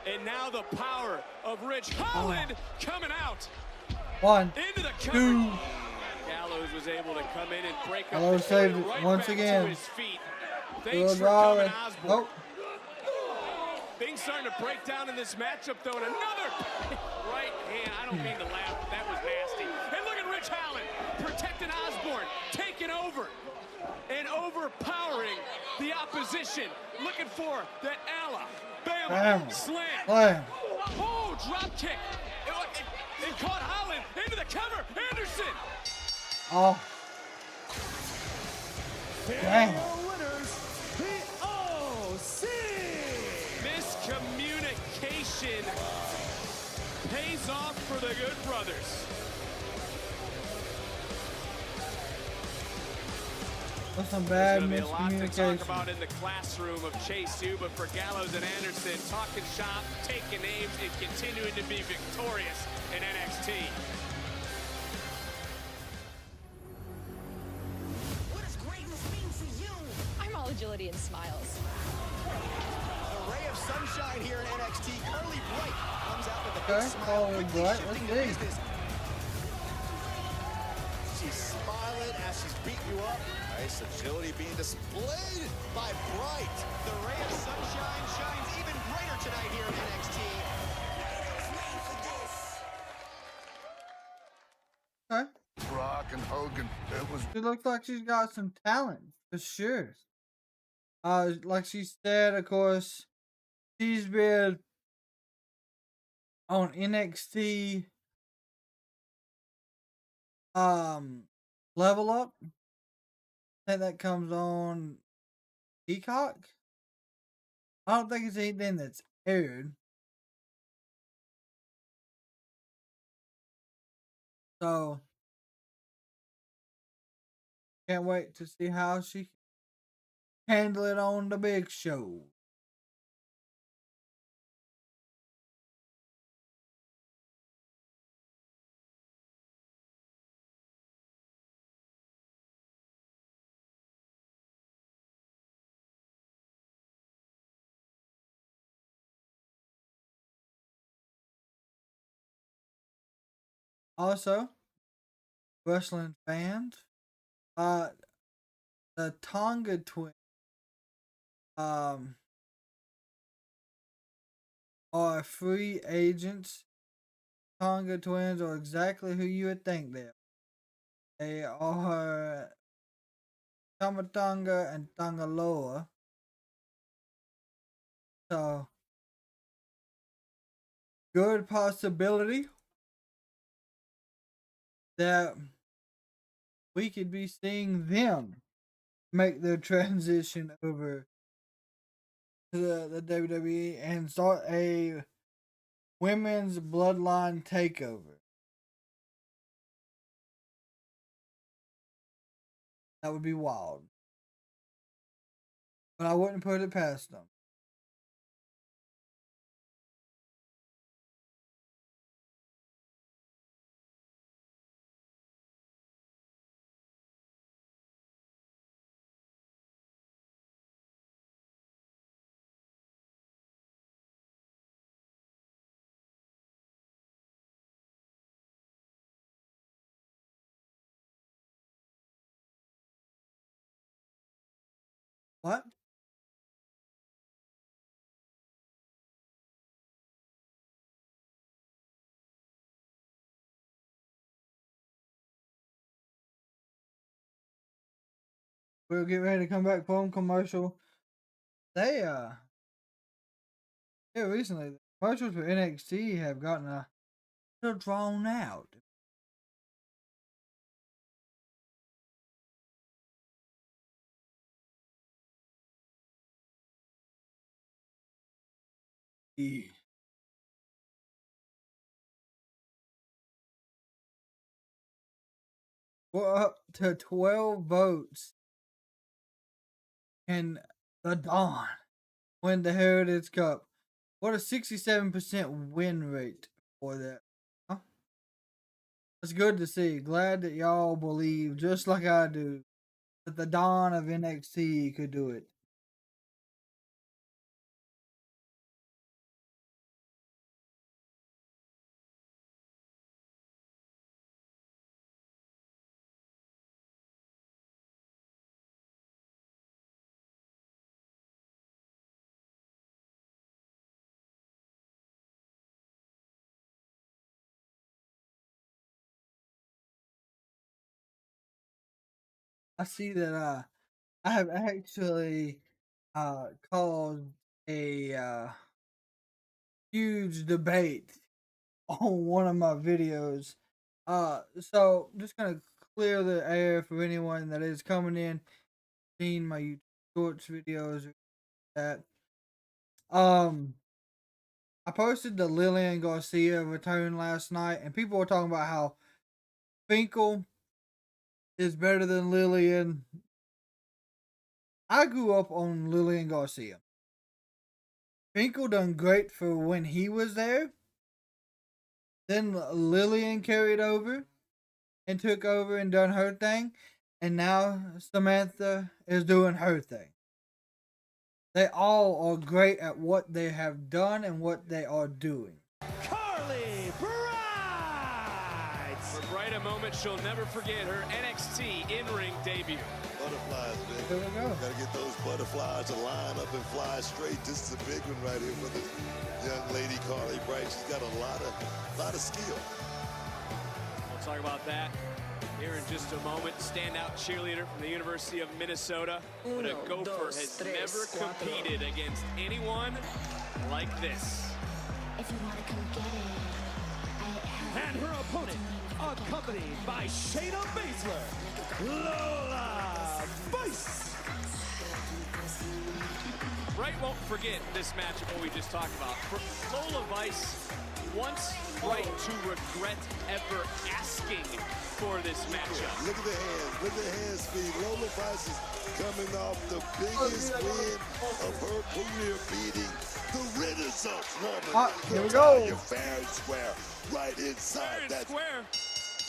And now the power of Ridge Holland coming out. One, into the cover. two. Gallows was able to come in and break up Gallows the saved fight it right once back again. to his feet. Thanks Good for coming, Riley. Osborne. Nope. Things starting to break down in this matchup, though, and another right hand. I don't mean to laugh, but that was nasty. And look at Ridge Holland protecting Osborne, taking over and overpowering the opposition. Looking for that Alabama slam. Oh, drop kick. It caught Holland into the cover. Anderson. Oh. Dang. Winners, the OC. Miscommunication pays off for the Good Brothers. That's some bad There's gonna be a lot to miscommunication. talk about in the classroom of Chase U, but for Gallows and Anderson, talking shop, taking names, and continuing to be victorious in NXT. What does greatness mean for you? I'm all agility and smiles. A ray of sunshine here in NXT. Curly Bright comes out with a Okay, big smile. Curly quickly Bright, shifting let's to see. business. She's smiling as she's beating you up. Nice agility being displayed by Bright. The ray of sunshine shines even brighter tonight here in NXT. Okay. Brock and Hogan, it was She looks like she's got some talent, for sure. Like she said, of course, she's been on NXT Level Up. I think that comes on Peacock. I don't think it's anything that's aired. So can't wait to see how she can handle it on the big show. Also, wrestling fans, the Tonga twins, are free agents. Tonga twins are exactly who you would think they are. They are Tamatonga and Tangaloa. So, good possibility that we could be seeing them make their transition over to the WWE and start a women's bloodline takeover. That would be wild. But I wouldn't put it past them. What? We'll get ready to come back from commercial. They recently the commercials for NXT have gotten a little drawn out. Yeah. We're up to 12 votes. Can the Dawn win the Heritage Cup? What a 67% win rate for that. Huh? It's good to see. Glad that y'all believe, just like I do, that the Dawn of NXT could do it. I see that I have actually caused a huge debate on one of my videos. So just gonna clear the air for anyone that is coming in, seeing my YouTube Shorts videos or that. I posted the Lillian Garcia return last night, and people were talking about how Finkel is better than Lillian. I grew up on Lillian Garcia. Finkel done great for when he was there. Then Lillian carried over and took over and done her thing. And now Samantha is doing her thing. They all are great at what they have done and what they are doing. Carly Bright! For Bright, a moment she'll never forget, her NXT in-ring debut. Butterflies, man. There we go. Gotta get those butterflies to line up and fly straight. This is a big one right here for this young lady, Carly Bright. She's got a lot of skill. We'll talk about that here in just a moment. Standout cheerleader from the University of Minnesota. But a Gopher has never competed against anyone like this. If you want to come get it, And her opponent, accompanied by Shayna Baszler, Lola Vice. Bright won't forget this matchup, what we just talked about. For Lola Vice wants Bright to regret ever asking for this matchup. Look at the hands. Look at the hand speed. Lola Vice is coming off the biggest win of her career, beating the Renaissance woman. Here we go. Fair and square. Right inside that square.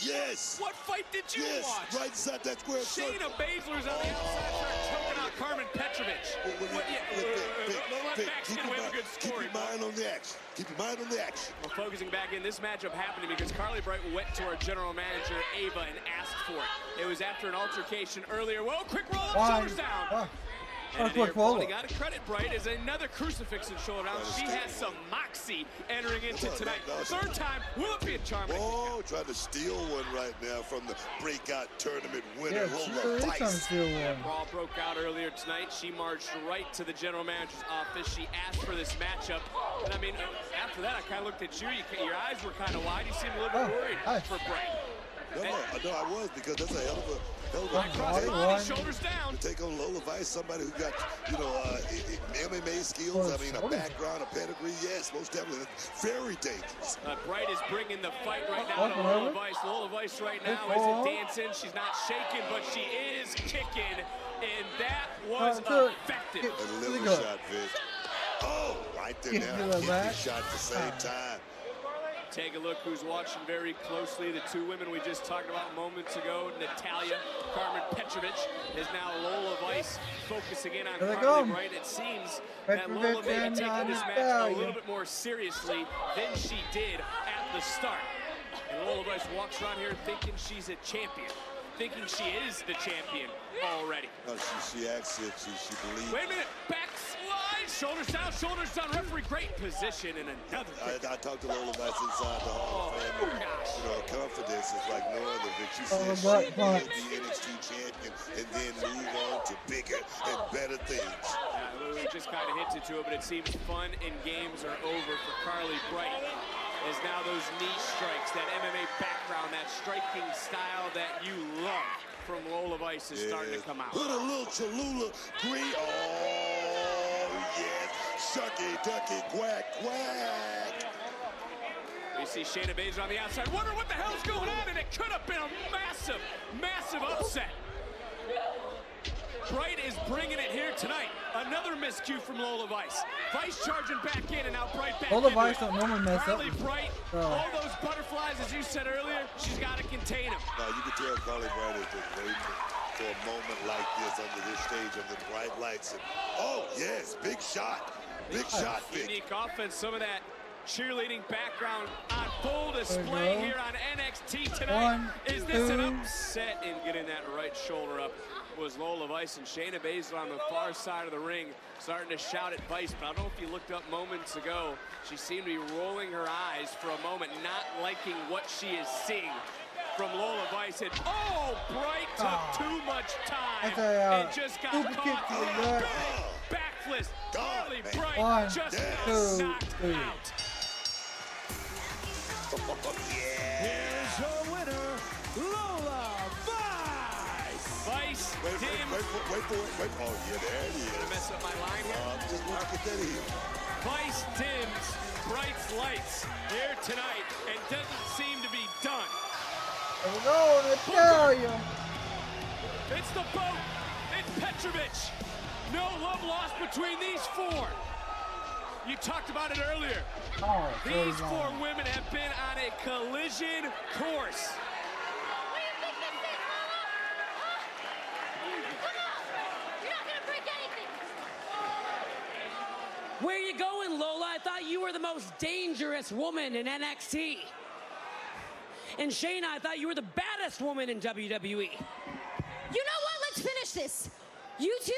Yes. What fight did you watch? Right inside that square. Shayna Baszler's on the outside trying to choking out Carmen Petrovich. Keep your mind on the action. Keep your mind on the action. Well, focusing back in, this matchup happening because Carly Bright went to our general manager, Ava, and asked for it. It was after an altercation earlier. Whoa, quick roll up, shoulders down. And here, got to credit Bright as another crucifix and shoulder down. She has some moxie entering into tonight. Third time, will it be a charming? Oh, trying to steal one right now from the breakout tournament winner, Yeah, Lola Vice. trying to steal one. Brawl broke out earlier tonight. She marched right to the general manager's office. She asked for this matchup. And I mean, after that, I kind of looked at you. Your eyes were kind of wide. You seemed a little bit worried for Bright. No, I was, because that's a hell of a body, shoulders down. To take on Lola Vice, somebody who got, MMA skills, a background, a pedigree, yes, most definitely. Very dangerous. Bright is bringing the fight right now to Lola Vice. Lola Vice right now isn't dancing. She's not shaking, but she is kicking, and that was effective. A little shot, Vic. Oh, right there now. Hit the shot at the same time. Take a look who's watching very closely. The two women we just talked about moments ago, Natalia, Carmen Petrovich, is now Lola Vice focusing in on Carly Bright. It seems that Lola may be taking this match a little bit more seriously than she did at the start. And Lola Vice walks around here thinking she's a champion. thinking she is the champion already. No, she acts it. She believes. Wait a minute. Backslide. Shoulders down. Shoulders down. Referee, great position and another. I talked to Lola Vice inside the Hall of Fame. You know, confidence is like no other, Vic. She said she will be the NXT champion and then move on to bigger and better things. We just kind of hinted to it, but it seems fun and games are over for Carly Bright. As now those knee strikes, that MMA background, that striking style that you love from Lola Vice is starting to come out. Put a little Cholula green. Oh, yes. Shucky, ducky, quack, quack. We see Shayna Baszler on the outside. Wonder what the hell's going on, and it could have been a massive, massive upset. Bright is bringing it here tonight. Another miscue from Lola Vice. Vice charging back in, and now Bright back Lola Vice don't normally mess up. Carly Bright, all those butterflies, as you said earlier, she's got to contain them. Now, you can tell Carly Bright is just waiting for a moment like this under this stage of the bright lights. And, oh, yes, big shot. Big shot, Vic. Unique offense, some of that cheerleading background on full display here on NXT tonight. Is this an upset in getting that right shoulder up? Was Lola Vice, and Shayna Baszler on the far side of the ring starting to shout at Vice, but I don't know if you looked up moments ago, she seemed to be rolling her eyes for a moment, not liking what she is seeing from Lola Vice. And oh, Bright took too much time and just got caught. Backflip. Carly Bright just got knocked out. Here's your winner, Lola Vice. Vice. Wait for it. Oh, yeah, there it is. Gonna mess up my line here. Just want to get that in. Vice dims Bright's lights here tonight and doesn't seem to be done. There we go, I tell you. It's the boat. It's Petrovich. No love lost between these four. You talked about it earlier. Oh, these four women have been on a collision course. Where you going, Lola? I thought you were the most dangerous woman in NXT. And Shayna, I thought you were the baddest woman in WWE. You know what? Let's finish this. You two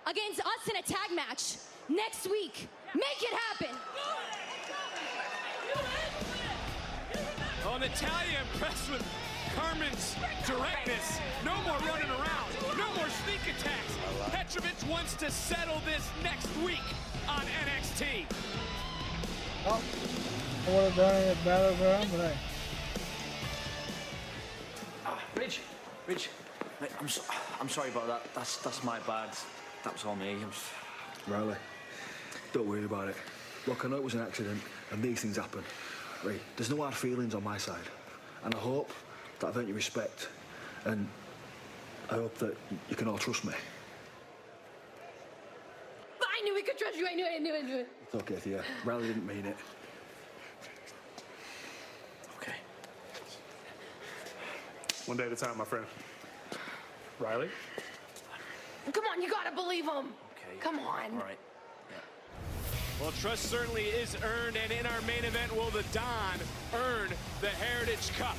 against us in a tag match next week. Make it happen. Oh, Natalya impressed with Carmen's directness. No more running around. No more sneak attacks. Petrovich wants to settle this next week on NXT. Oh, I would have done it Battleground, but hey. Rich, mate, I'm sorry about that. That's my bad. That was all me. Riley, don't worry about it. Look, I know it was an accident, and these things happen. Right, there's no hard feelings on my side, and I hope that I've earned your respect, and I hope that you can all trust me. But I knew we could trust you. I knew it. It's okay, Thea. Riley didn't mean it. Okay. One day at a time, my friend. Riley? Come on, you gotta believe him. Okay. Come on. All right. Well, trust certainly is earned, and in our main event, will the Don earn the Heritage Cup?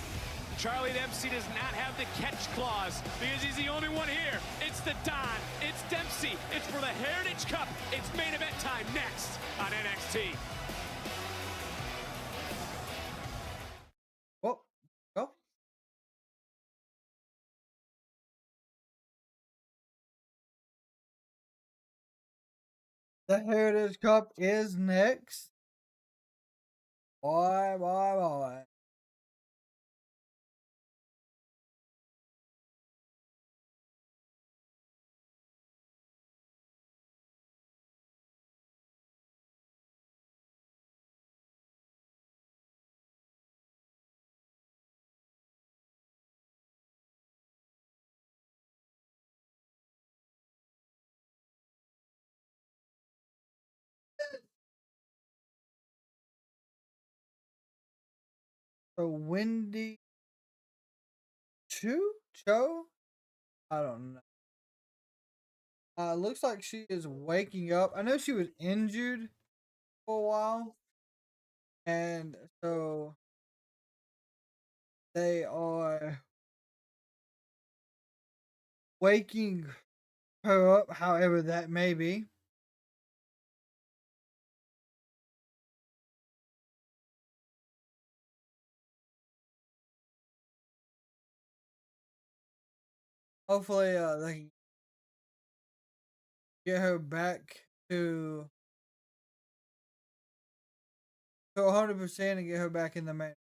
Charlie Dempsey does not have the catch clause because he's the only one here. It's the Don. It's Dempsey. It's for the Heritage Cup. It's main event time next on NXT. Oh, go. The Heritage Cup is next. Bye. So Wendy Cho? I don't know. Looks like she is waking up. I know she was injured for a while. And so they are waking her up, however that may be. Hopefully, they can get her back to 100% and get her back in the main.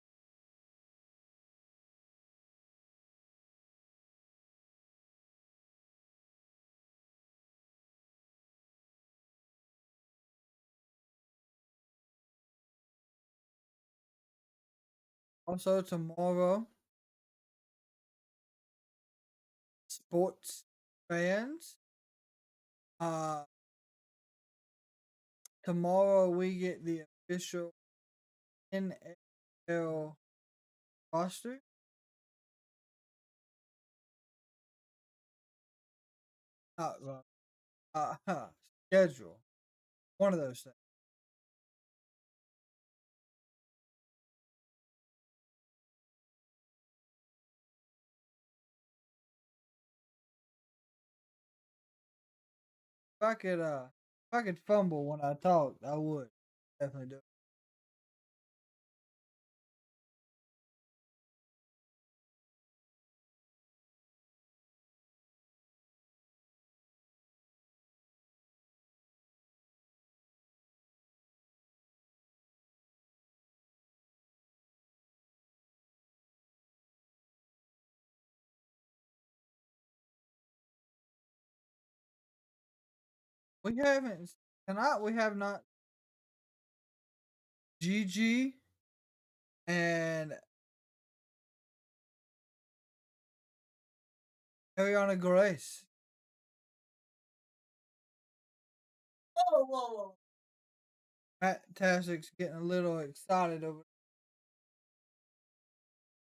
Also tomorrow, sports fans, tomorrow we get the official NFL roster. Schedule. One of those things. If I could fumble when I talk, I would definitely do it. We haven't tonight. We have not. GG and Ariana Grace. Whoa. Matt Tassik's getting a little excited over.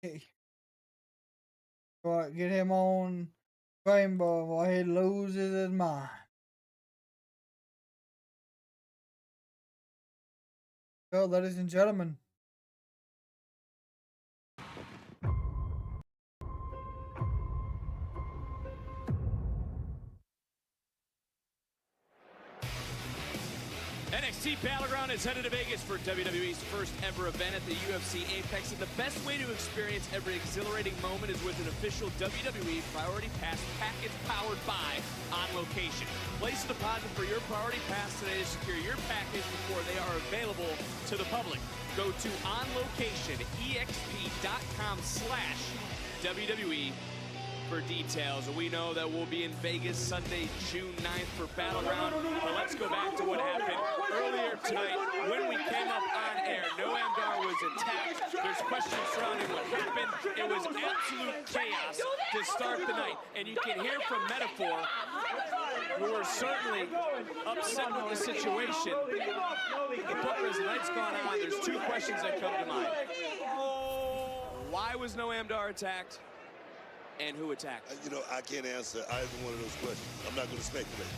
Hey. Right, get him on Rainbow while he loses his mind. Well, ladies and gentlemen. NXT Battleground is headed to Vegas for WWE's first ever event at the UFC Apex, and the best way to experience every exhilarating moment is with an official WWE Priority Pass package powered by On Location. Place a deposit for your Priority Pass today to secure your package before they are available to the public. Go to onlocationexp.com/WWE for details. We know that we'll be in Vegas Sunday, June 9th for Battleground, but let's go back to what happened earlier tonight when we came up on air. Noam Dar was attacked. There's questions surrounding what happened. It was absolute chaos to start the night, and you can hear from Metaphor, who are certainly upset with the situation. The booker, as the night's gone on, there's two questions that come to mind. Why was Noam Dar attacked? And who attacked? You know, I can't answer either one of those questions. I'm not going to speculate.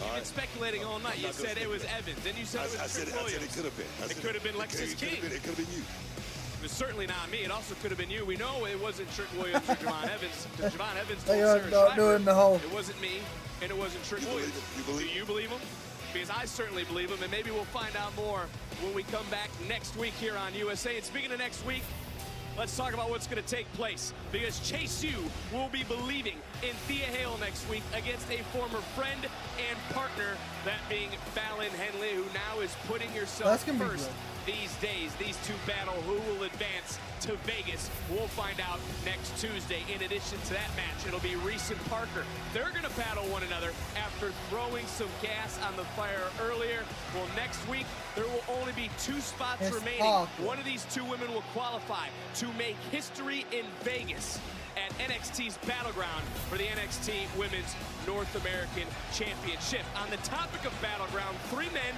You've been speculating all night. You said it was Evans. Then you said it was Trick Williams. I said it could have been. It could have been Lexus King. It could have been you. It was certainly not me. It also could have been you. We know it wasn't Trick Williams or Javon Evans. Javon Evans told Sarah Schreiber it wasn't me, and it wasn't Trick Williams. Do you believe him? Because I certainly believe him, and maybe we'll find out more when we come back next week here on USA. And speaking of next week, let's talk about what's going to take place, because Chase U will be believing in Thea Hale next week against a former friend and partner, that being Fallon Henley, who now is putting herself first these days. These two battle who will advance to Vegas. We'll find out next Tuesday. In addition to that match, it'll be Reese and Parker. They're going to battle one another after throwing some gas on the fire earlier. Well, next week, there will only be 2 spots remaining. One of these 2 women will qualify to make history in Vegas at NXT's Battleground for the NXT Women's North American Championship. On the topic of Battleground, 3 men,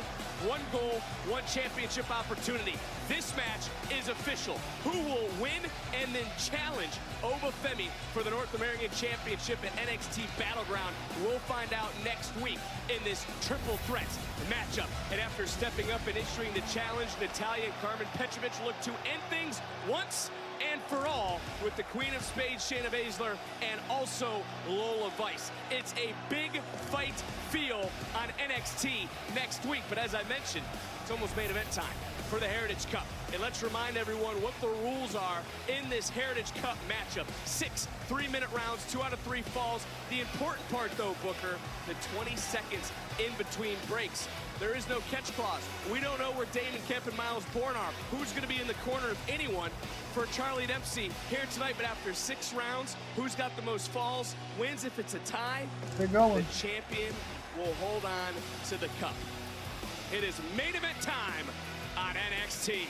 1 goal, 1 championship opportunity. This match is official. Who will win and then challenge Obafemi for the North American Championship at NXT Battleground? We'll find out next week in this triple threat matchup. And after stepping up and issuing the challenge, Natalya and Carmen Petrovic look to end things once and for all with the Queen of Spades, Shayna Baszler, and also Lola Vice. It's a big fight feel on NXT next week, but as I mentioned, it's almost main event time for the Heritage Cup. And let's remind everyone what the rules are in this Heritage Cup matchup. 6 3-minute rounds, 2 out of 3 falls. The important part, though, Booker, the 20 seconds in between breaks. There is no catch clause. We don't know where Damon Kemp and Miles Bourne are. Who's going to be in the corner of anyone for Charlie Dempsey here tonight? But after 6 rounds, who's got the most falls wins. If it's a tie, they're going. The champion will hold on to the cup. It is main event time on NXT.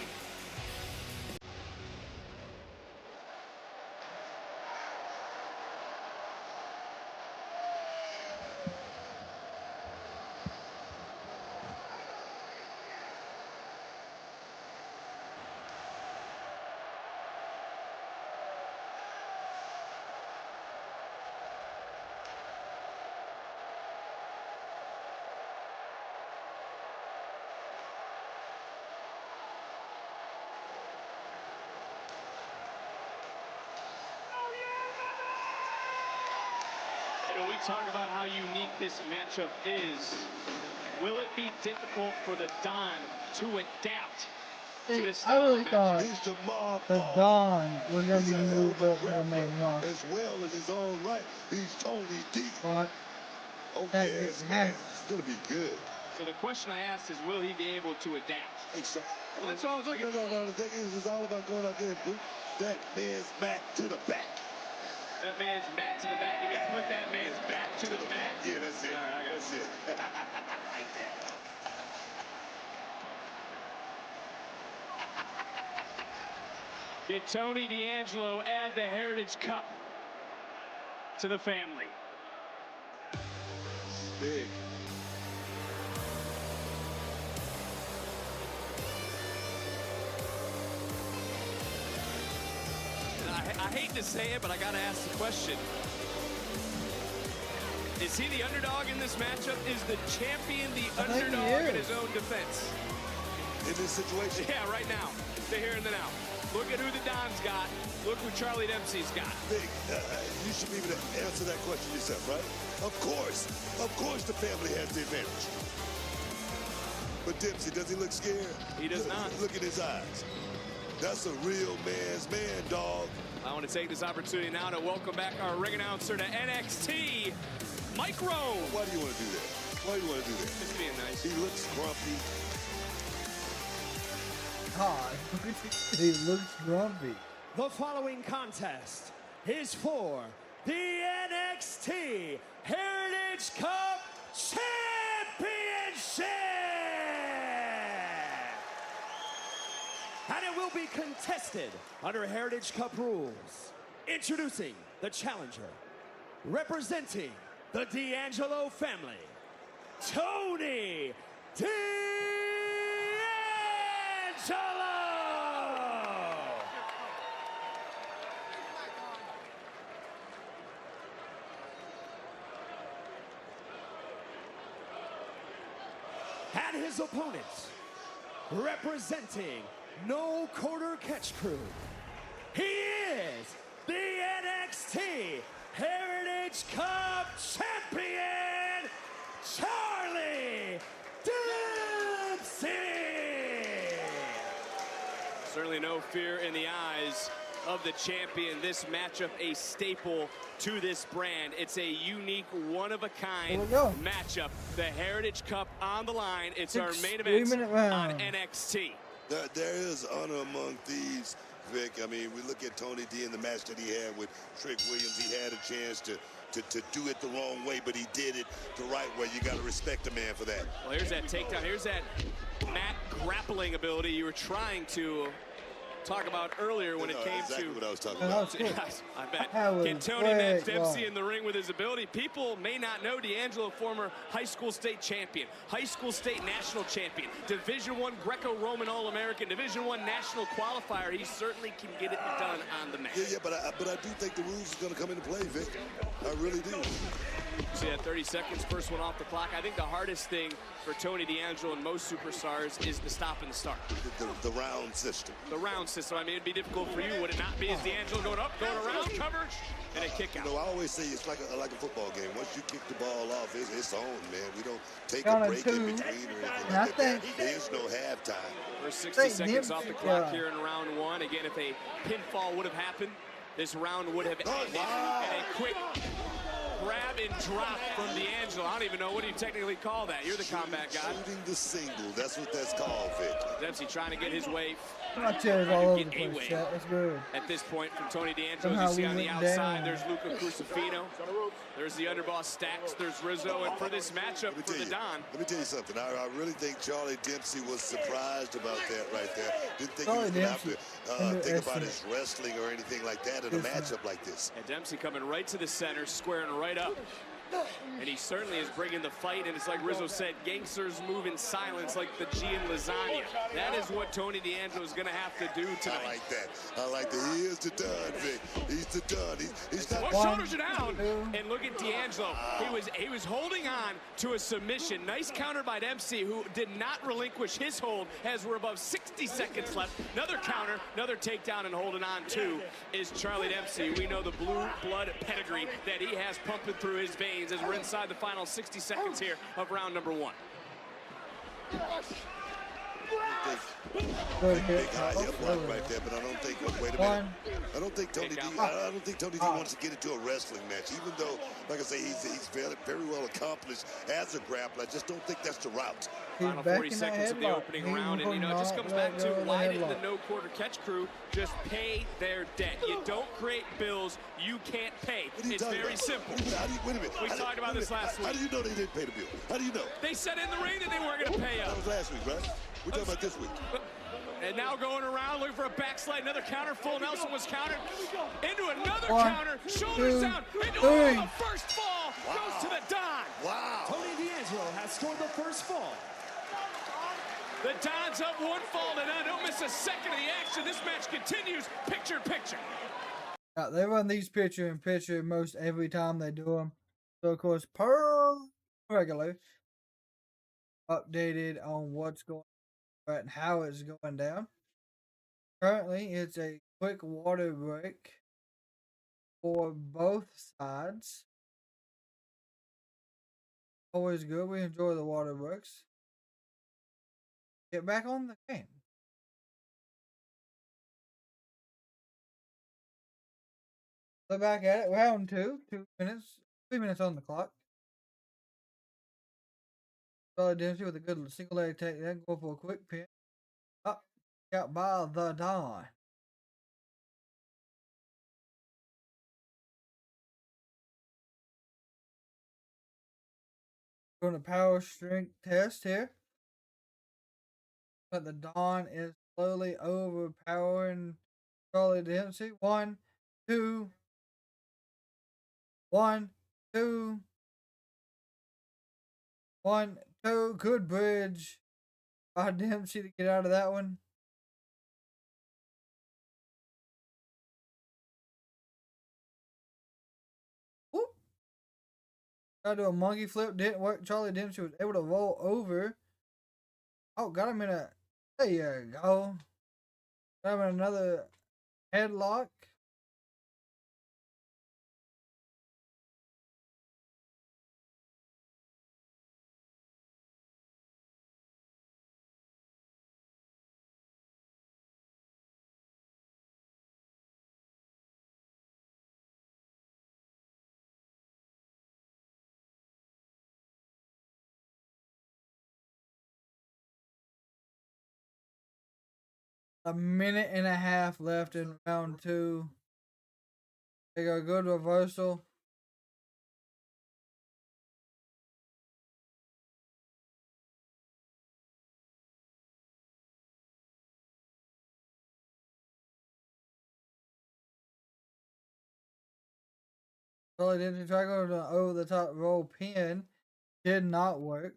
We talk about how unique this matchup is. Will it be difficult for the Don to adapt to this I really thought the Don was going to be moved up to the main roster. As well as his own right, he's Tony D. But okay, it's going to be good. So the question I asked is, will he be able to adapt? Well, that's what I was looking for. No, the thing is, it's all about going out there and put that man's back to the back. That man's back to the back. You can put that man's back to the back. Yeah, that's it. All right, that's it. Did Tony D'Angelo add the Heritage Cup to the family? Big. I hate to say it, but I got to ask the question. Is he the underdog in this matchup? Is the champion the underdog in his own defense? In this situation? Yeah, right now. The here and the now. Look at who the Don's got. Look who Charlie Dempsey's got. Big, you should be able to answer that question yourself, right? Of course the family has the advantage. But Dempsey, does he look scared? He does not. Look at his eyes. That's a real man's man, dog. I want to take this opportunity now to welcome back our ring announcer to NXT, Mike Rowe. Why do you want to do that? Why do you want to do that? Just being nice. He looks grumpy. God, he looks grumpy. The following contest is for the NXT Heritage Cup Championship! And it will be contested under Heritage Cup rules. Introducing the challenger, representing the D'Angelo family, Tony D'Angelo! And his opponent, representing No Quarter Catch Crew, he is the NXT Heritage Cup Champion, Charlie Dempsey! Certainly no fear in the eyes of the champion. This matchup a staple to this brand. It's a unique, one-of-a-kind matchup. The Heritage Cup on the line. It's our main event on NXT. There is honor among thieves, Vic. I mean, we look at Tony D in the match that he had with Trick Williams. He had a chance to do it the wrong way, but he did it the right way. You got to respect the man for that. Well, here's that takedown. Here's that mat grappling ability you were trying to talk about earlier when it came exactly to what I was talking about. I bet. Can Tony match Dempsey in the ring with his ability? People may not know D'Angelo, former high school state champion, high school state national champion, Division I Greco-Roman All-American, Division I national qualifier. He certainly can get it done on the mat. Yeah, but I do think the rules is going to come into play, Vic. I really do. See that 30 seconds, first one off the clock. I think the hardest thing for Tony D'Angelo and most superstars is the stop and the start. The round system. The round system. I mean, it'd be difficult for you, would it not be? Is D'Angelo going up, going around, coverage, and a kick out? You know, I always say it's like a football game. Once you kick the ball off, it's on, man. We don't take a break in between or anything like that. There's no halftime. First 60 seconds off the clock here in round one. Again, if a pinfall would have happened, this round would have ended. And a quick grab and drop from D'Angelo. I don't even know what do you technically call that. You're the combat guy. Shooting the single. That's what that's called, Vic. Dempsey trying to get his way. All over the place. That's good. At this point from Tony D'Angelo, as you see on the outside, there's Luca Crucifino. There's the underboss Stacks. There's Rizzo. And for this matchup for the Don. Let me tell you something. I really think Charlie Dempsey was surprised about that right there. Didn't think he was going to have to think about his wrestling or anything like that in a matchup like this. And Dempsey coming right to the center, squaring right up. And he certainly is bringing the fight, and it's like Rizzo said, gangsters move in silence like the G in lasagna. That is what Tony D'Angelo is going to have to do tonight. I like that. I like that. He is the Don, Vic. He's the Don. He's not shoulders are down, and look at D'Angelo. He was holding on to a submission. Nice counter by Dempsey, who did not relinquish his hold as we're above 60 seconds left. Another counter, another takedown, and holding on to is Charlie Dempsey. We know the blue blood pedigree that he has pumping through his veins as we're inside the final 60 seconds here of round number one. Big high hip block right there, but I don't think. Wait a minute. I don't think Tony D wants to get into a wrestling match, even though, like I say, he's very well accomplished as a grappler. I just don't think that's the route. Final 40 seconds of the opening round, and you know, it just comes back to why didn't the no quarter catch crew just pay their debt? You don't create bills you can't pay. It's very simple. Wait a minute. We talked about this last week. How do you know they didn't pay the bill? How do you know? They said in the ring that they weren't going to pay up. That was last week, right? We're talking about this week. And now going around, looking for a backslide, another counter. Full Nelson was countered into another counter. Shoulders down. Into the first fall goes to the Don. Wow. Tony D'Angelo has scored the first fall. The Don's up one fall to none. Don't miss a second of the action. This match continues picture in picture. They run these picture in picture most every time they do them. So, of course, per regular, updated on what's going on and how it's going down. Currently, it's a quick water break for both sides. Always good. We enjoy the water breaks. Get back on the game. Look back at it. Round 2, 2 minutes, 3 minutes on the clock. Charlie Dempsey with a good single leg takedown, go for a quick pin. Up, got by the Don. Doing a power strength test here. But the Don is slowly overpowering Charlie Dempsey. 1, 2. 1, 2. 1, 2. Good bridge by Dempsey to get out of that one. Whoop. Tried to do a monkey flip. Didn't work. Charlie Dempsey was able to roll over. Oh, got him in a... There you go. Got him in another headlock. A minute and a half left in round 2. They got a good reversal. Charlie Dempsey tried going to an over the top roll pin. Did not work.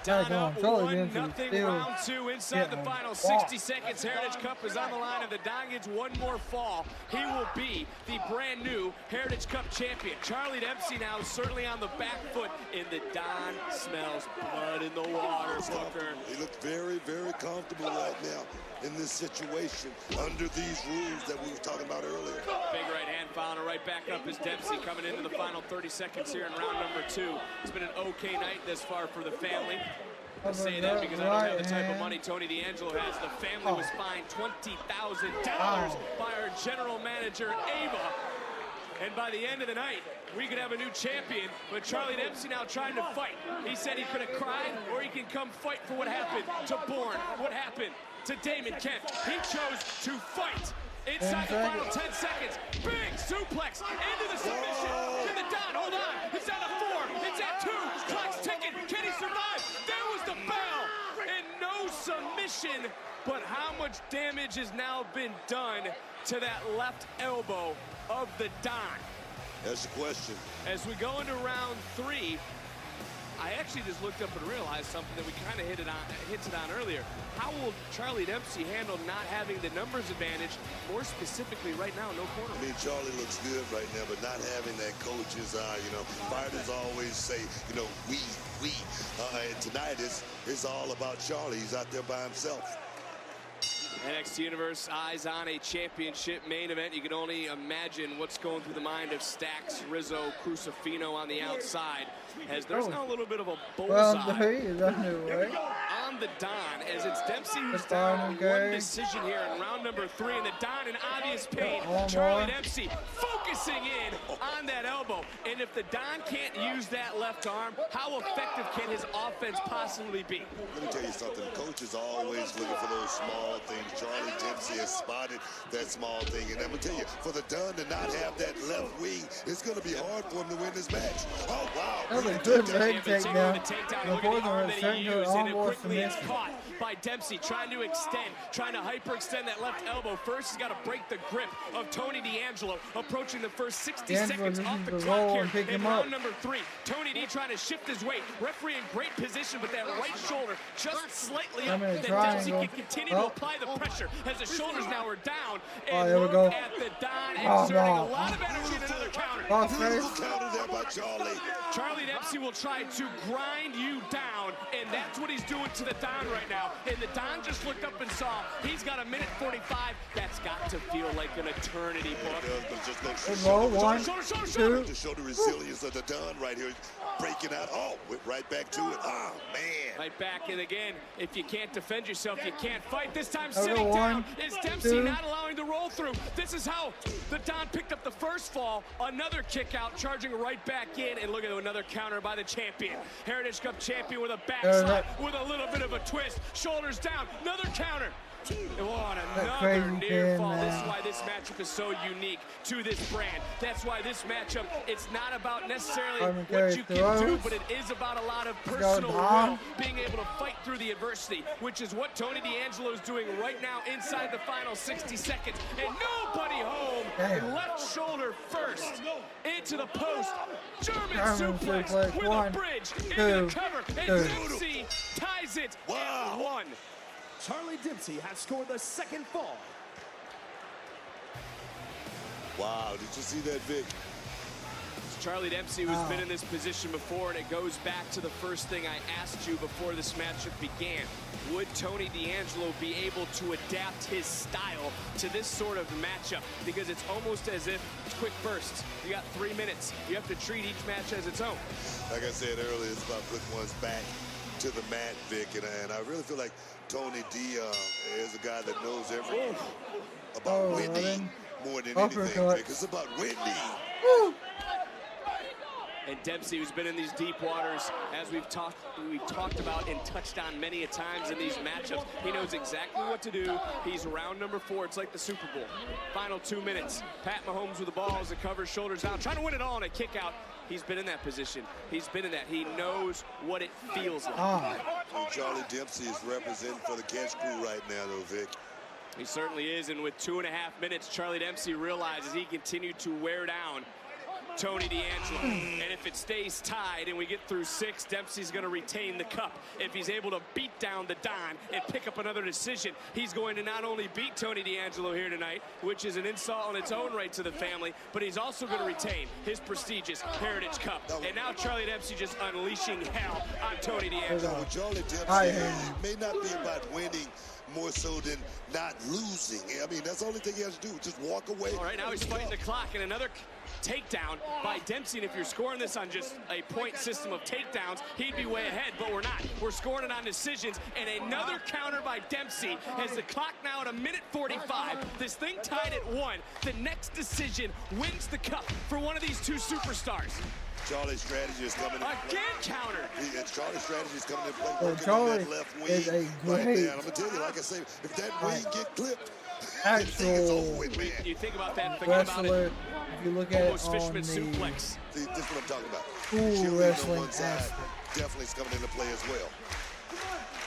Don up 1-0 round 2 inside the final 60 seconds. Heritage Cup is on the line. If the Don gets one more fall, he will be the brand new Heritage Cup champion. Charlie Dempsey now certainly on the back foot, and the Don smells blood in the water, Booker. He looked very, very comfortable right now in this situation under these rules that we were talking about earlier. Big right hand following it right back up is Dempsey coming into the final 30 seconds here in round number 2. It's been an okay night this far for the family. I say that because I don't have the type of money Tony D'Angelo has. The family was fined $20,000 by our general manager, Ava. And by the end of the night, we could have a new champion, but Charlie Dempsey now trying to fight. He said he could have cried, or he can come fight for what happened to Bourne, what happened to Damon Kemp. He chose to fight. Inside the final 10 seconds, big suplex into the submission to the Don. Hold on, it's at a 4, it's at 2, clock's ticking. Can he survive? There was the bell, and no submission. But how much damage has now been done to that left elbow of the Don? That's the question. As we go into round 3, I actually just looked up and realized something that we kind of hinted on earlier. How will Charlie Dempsey handle not having the numbers advantage? More specifically, right now, no corner. I mean, Charlie looks good right now, but not having that coach's eye. You know, fighters always say, you know, we. And tonight it's all about Charlie. He's out there by himself. NXT Universe eyes on a championship main event. You can only imagine what's going through the mind of Stax, Rizzo, Crucifino on the outside, as there's now a little bit of a bullseye on the Don, as it's Dempsey who's down one decision here in round number 3, and the Don in obvious pain. Charlie Dempsey focusing in on that elbow, and if the Don can't use that left arm, how effective can his offense possibly be? Let me tell you something. Coach is always looking for those small things. Charlie Dempsey has spotted that small thing, and I'm gonna tell you, for the Don to not have that left wing, it's gonna be hard for him to win this match. Oh wow! That was a good leg takedown. Look at the arm that he used, and it quickly is caught by Dempsey, trying to hyperextend that left elbow. First, he's got to break the grip of Tony D'Angelo, approaching the first 60 seconds off the clock here in round number 3. Tony D trying to shift his weight. Referee in great position, but that right shoulder just slightly up. That Dempsey can continue to apply the pressure as the shoulders now are down. And there we go. at the Don, exerting a lot of energy in another counter. Counter there by Charlie. Charlie Dempsey will try to grind you down, and that's what he's doing to the Don right now. And the Don just looked up and saw he's got a minute 45. That's got to feel like an eternity, book. To show the resilience of the Don right here, breaking out. Oh, went right back to it. Oh man! Right back, and again, if you can't defend yourself, you can't fight. This time, sitting down is Dempsey, not allowing the roll through. This is how the Don picked up the first fall. Another kick out, charging right back in, and look at another counter by the champion. Heritage Cup champion with a backslide, with a little bit of a twist. Shoulders down, another counter. Oh, and another near fall. This is why this matchup is so unique to this brand. That's why this matchup, it's not about necessarily what you can do, but it is about a lot of personal will, being able to fight through the adversity, which is what Tony D'Angelo is doing right now inside the final 60 seconds. And nobody home. Left shoulder first into the post. German suplex with a bridge into the cover. And Dempsey ties it at 1. Charlie Dempsey has scored the second fall. Wow, did you see that, Vic? It's Charlie Dempsey who's been in this position before, and it goes back to the first thing I asked you before this matchup began. Would Tony D'Angelo be able to adapt his style to this sort of matchup? Because it's almost as if it's quick bursts. You got 3 minutes. You have to treat each match as its own. Like I said earlier, it's about putting one's back to the mat, Vic, and I really feel like Tony D is a guy that knows everything about winning more than anything, Vic. It's about winning. And Dempsey, who's been in these deep waters, as we've talked about and touched on many a times in these matchups, he knows exactly what to do. He's round number 4. It's like the Super Bowl. Final 2 minutes. Pat Mahomes with the ball as it covers, shoulders down, trying to win it all in a kick out. He's been in that position. He's been in that. He knows what it feels like. And Charlie Dempsey is representing for the Catch Crew right now, though, Vic. He certainly is, and with 2.5 minutes, Charlie Dempsey realizes he continued to wear down Tony D'Angelo. And if it stays tied and we get through 6, Dempsey's going to retain the cup. If he's able to beat down the Don and pick up another decision, he's going to not only beat Tony D'Angelo here tonight, which is an insult in its own right to the family, but he's also going to retain his prestigious Heritage Cup. And now Charlie Dempsey just unleashing hell on Tony D'Angelo. With Charlie Dempsey, it may not be about winning more so than not losing. I mean, that's the only thing he has to do, just walk away. All right, now he's fighting the clock, and another takedown by Dempsey. And if you're scoring this on just a point system of takedowns, he'd be way ahead, but we're not. We're scoring it on decisions, and another counter by Dempsey has the clock now at 1:45. This thing tied at 1. The next decision wins the cup for one of these two superstars. Charlie's strategy is coming in play. Again countered. Charlie's strategy is coming in play. Working Charlie on that left wing is a right great there. I'm going to tell you, like I say, if that wing get clipped, actual You think about that, wrestler. If you look at it almost on fisherman the suplex. See, this is what I'm talking about. cool Shielding wrestling on one side aspect. definitely is coming into play as well.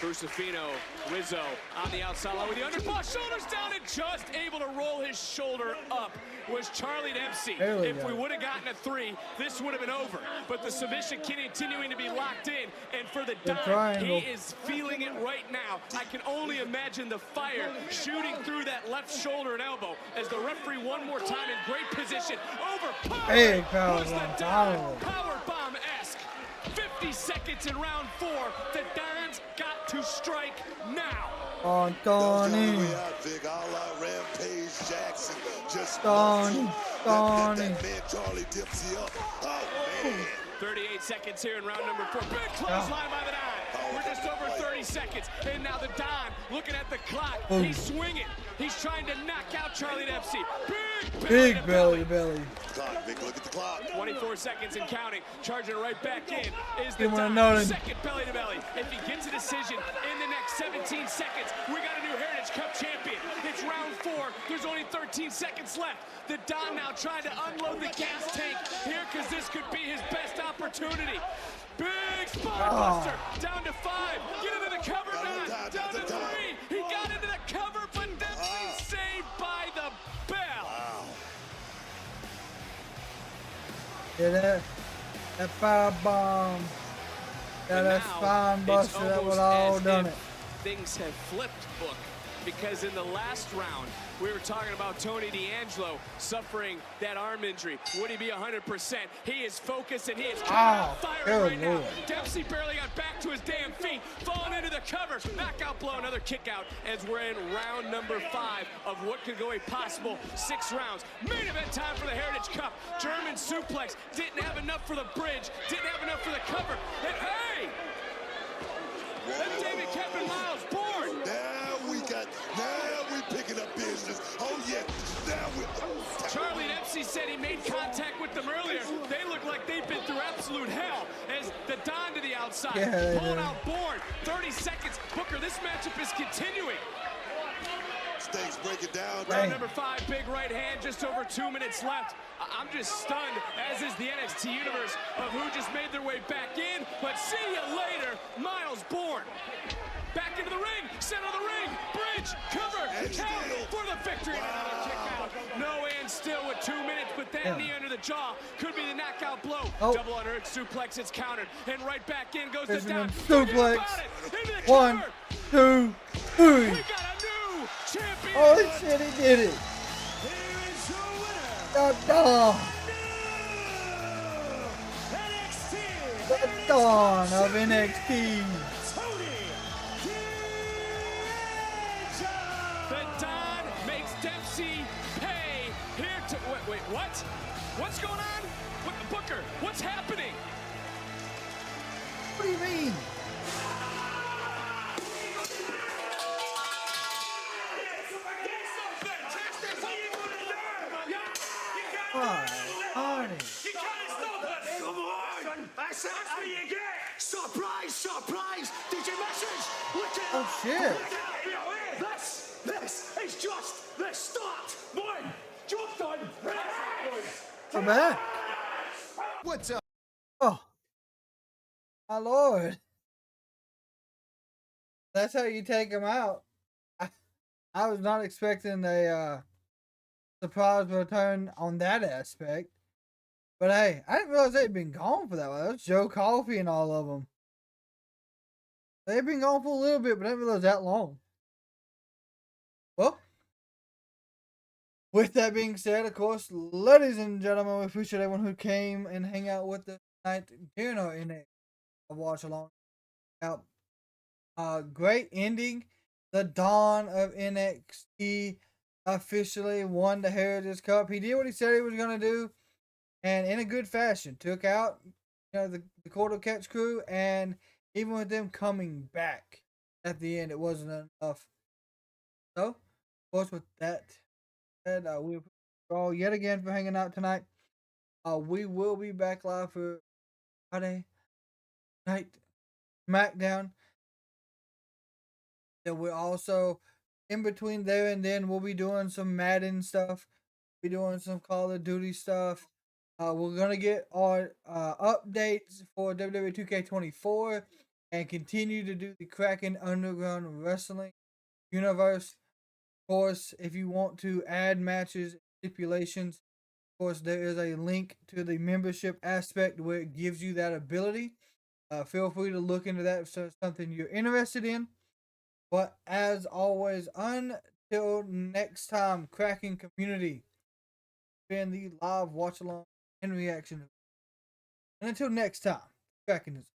Crucifino, Rizzo on the outside line with the underpaw, shoulders down, and just able to roll his shoulder up was Charlie Dempsey. If we would have gotten a 3, this would have been over. But the submission continuing to be locked in, and for the Don, he is feeling it right now. I can only imagine the fire shooting through that left shoulder and elbow as the referee one more time in great position. Overpowered Big power was the bomb. Don, power bomb-esque. 50 seconds in round 4. The Don's got to strike now. On Tony. Rampage Jackson just Tony. that man Charlie Dempsey up. Oh, man. 38 seconds here in round number 4. Big clothesline by the Don. We're just over 30 seconds. And now the Don looking at the clock. He's swinging. He's trying to knock out Charlie Dempsey. Big belly to belly. Look at the clock. 24 seconds and counting. Charging it right back in is the You wanna Don. know Second belly to belly. If he gets a decision in the next 17 seconds, we got a new Heritage Cup champion. It's round 4. There's only 13 seconds left. The Don now trying to unload the gas tank here because this could be his best opportunity. Big spine buster. Down to 5. Get into the cover, Don. Down to 3. He got into the cover, but Dempsey saved by the bell. Yeah, that fire bomb. Yeah, that spine buster, that would all done it. Things have flipped, Book, because in the last round, we were talking about Tony D'Angelo suffering that arm injury. Would he be 100%? He is focused and he is coming out firing right now. Dempsey barely got back to his damn feet, falling into the cover. Knockout blow, another kick out as we're in round number 5 of what could go a possible 6 rounds. Main event time for the Heritage Cup. German suplex, didn't have enough for the bridge, didn't have enough for the cover. And hey! That David Kevin Miles board. Now we picking up business. Oh yeah, Charlie Dempsey said he made contact with them earlier. They look like they've been through absolute hell as the Don to the outside. Pulling out Bourne. 30 seconds. Booker, this matchup is continuing. Things breaking down. Round number 5, big right hand, just over 2 minutes left. I'm just stunned, as is the NXT universe, of who just made their way back in. But see you later, Miles Bourne. Back into the ring, center of the ring, bridge, cover, count for the victory. And another kick out. No and still with 2 minutes, but that knee under the jaw could be the knockout blow. Double unearthed suplex is countered, and right back in goes the Don. Suplex. 1, 2, 3. We got a new champion. Holy shit, he did it. The Dawn. The Dawn of NXT. The Don makes Dempsey pay here to wait, what? What's going on? Booker, what's happening? What do you mean? Honey. You can't stop us! Come on! That's what you get! Surprise! Surprise! Did you message? Look at Oh shit! This is just the start! Boy! Job done! We're back. What's up? Oh, my lord! That's how you take him out. I was not expecting a surprise return on that aspect. But hey, I didn't realize they'd been gone for that while. That's Joe Coffey and all of them. They've been gone for a little bit, but I didn't realize that long. Well, with that being said, of course, ladies and gentlemen, we appreciate everyone who came and hang out with us tonight during our NXT watch along. Out. Great ending. The Dawn of NXT officially won the Heritage Cup. He did what he said he was going to do, and in a good fashion. Took out, the Quarter Catch crew, and even with them coming back at the end, it wasn't enough. So, of course, with that said, we appreciate you all yet again for hanging out tonight. We will be back live for Friday night SmackDown. And we're also in between there and then we'll be doing some Madden stuff. We'll be doing some Call of Duty stuff. We're gonna get our updates for WWE 2K24 and continue to do the Kraken Underground Wrestling universe. Of course, if you want to add matches, stipulations, of course, there is a link to the membership aspect where it gives you that ability. Feel free to look into that if it's something you're interested in. But as always, until next time, Kraken community, been the live watch along and reaction. And until next time, Kraken is